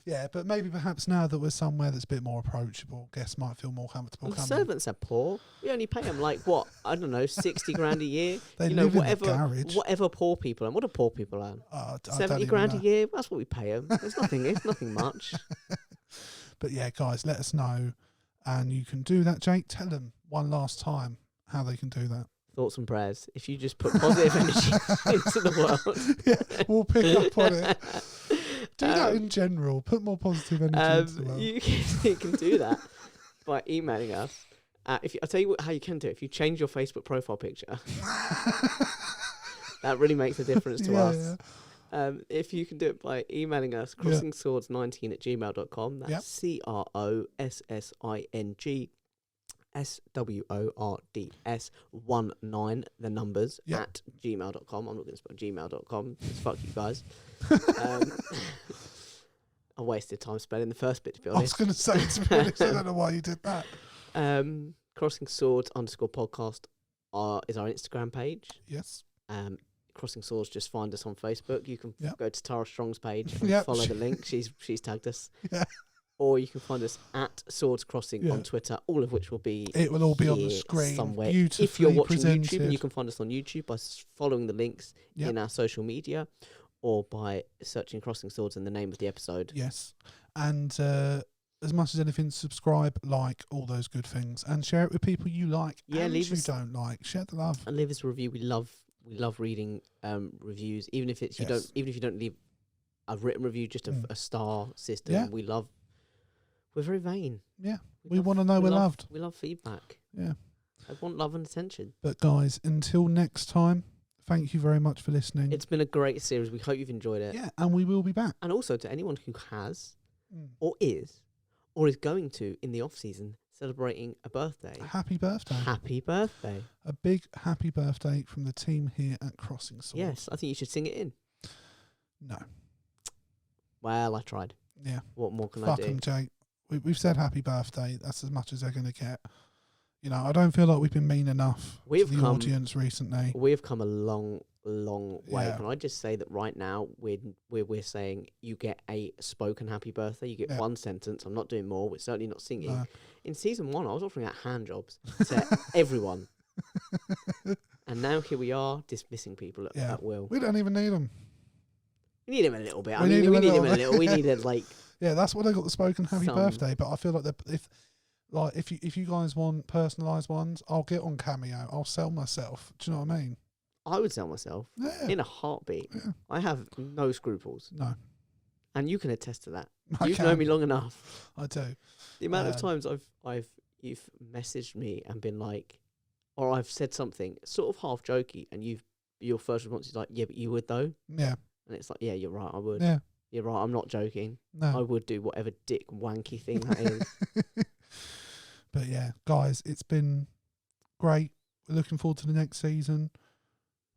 Yeah, but maybe perhaps now that we're somewhere that's a bit more approachable, guests might feel more comfortable And the coming. servants are poor. We only pay them like what? I don't know, 60 grand a year. They you know, live in whatever, the garage. whatever poor people earn. What do poor people earn? I don't 70 even grand a know. year. That's what we pay them. It's nothing. It's nothing much. But yeah, guys, let us know. And you can do that, Jake. Tell them one last time how they can do that. Thoughts and prayers. If you just put positive energy into the world. Yeah, we'll pick up on it. Do that Um, in general. Put more positive energy into the world. you can do that by emailing us. I'll tell you how you can do it. If you change your Facebook profile picture, that really makes a difference to us. Yeah. If you can do it by emailing us, CrossingSwords19@gmail.com. That's CrossingSwords19, the numbers, Yep. at gmail.com. I'm not going to spell gmail.com. Fuck you guys. I wasted time spelling the first bit, to be I was honest. going to say, to be honest, I don't know why you did that. Crossing Swords _podcast is our Instagram page. Yes. Crossing Swords, just find us on Facebook. You can Yep. go to Tara Strong's page and Yep. follow the link. She's tagged us. Yeah. Or you can find us at Swords Crossing Yeah. on Twitter, all of which will be It will all be on the here screen, somewhere. beautifully If you're watching presented. YouTube, you can find us on YouTube by following the links Yep. in our social media, or by searching Crossing Swords in the name of the episode. Yes. And as much as anything, subscribe, like, all those good things. And share it with people you like Yeah, and leave you us- don't like. Share the love. And leave us a review. We love reading reviews, even if it's Yes. even if you don't leave a written review, just Mm. a star system. Yeah. We're very vain. Yeah. We want to know we're loved. We love feedback. Yeah. I want love and attention. But guys, until next time, thank you very much for listening. It's been a great series. We hope you've enjoyed it. Yeah, and we will be back. And also to anyone who has Mm. or is going to in the off season celebrating a birthday. Happy birthday. Happy birthday. A big happy birthday from the team here at Crossing Swords. Yes, I think you should sing it in. No. Well, I tried. Yeah. What more can Fuck I do? 'em, Jake. we've said happy birthday. That's as much as they're going to get. You know, I don't feel like we've been mean enough to the audience recently. We've come a long way. Yeah. Can I just say that right now we're saying you get a spoken happy birthday. You get one sentence. I'm not doing more. We're certainly not singing. No. In season 1, I was offering out hand jobs to everyone, and now here we are dismissing people at will. We don't even need them. We need him a little bit. We need him a little. We need like. Yeah, that's why they got the spoken happy birthday. But I feel like if you guys want personalised ones, I'll get on Cameo. I'll sell myself. Do you know what I mean? I would sell myself in a heartbeat. Yeah. I have no scruples. No. And you can attest to that. You've known me long enough. I do. The amount of times you've messaged me and been like, or I've said something sort of half jokey, and your first response is like, yeah, but you would though. Yeah. And it's like, yeah, you're right, I would. Yeah. You're right, I'm not joking. No. I would do whatever dick wanky thing that is. But yeah, guys, it's been great. We're looking forward to the next season.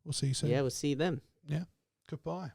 We'll see you soon. Yeah, we'll see you then. Yeah. Goodbye.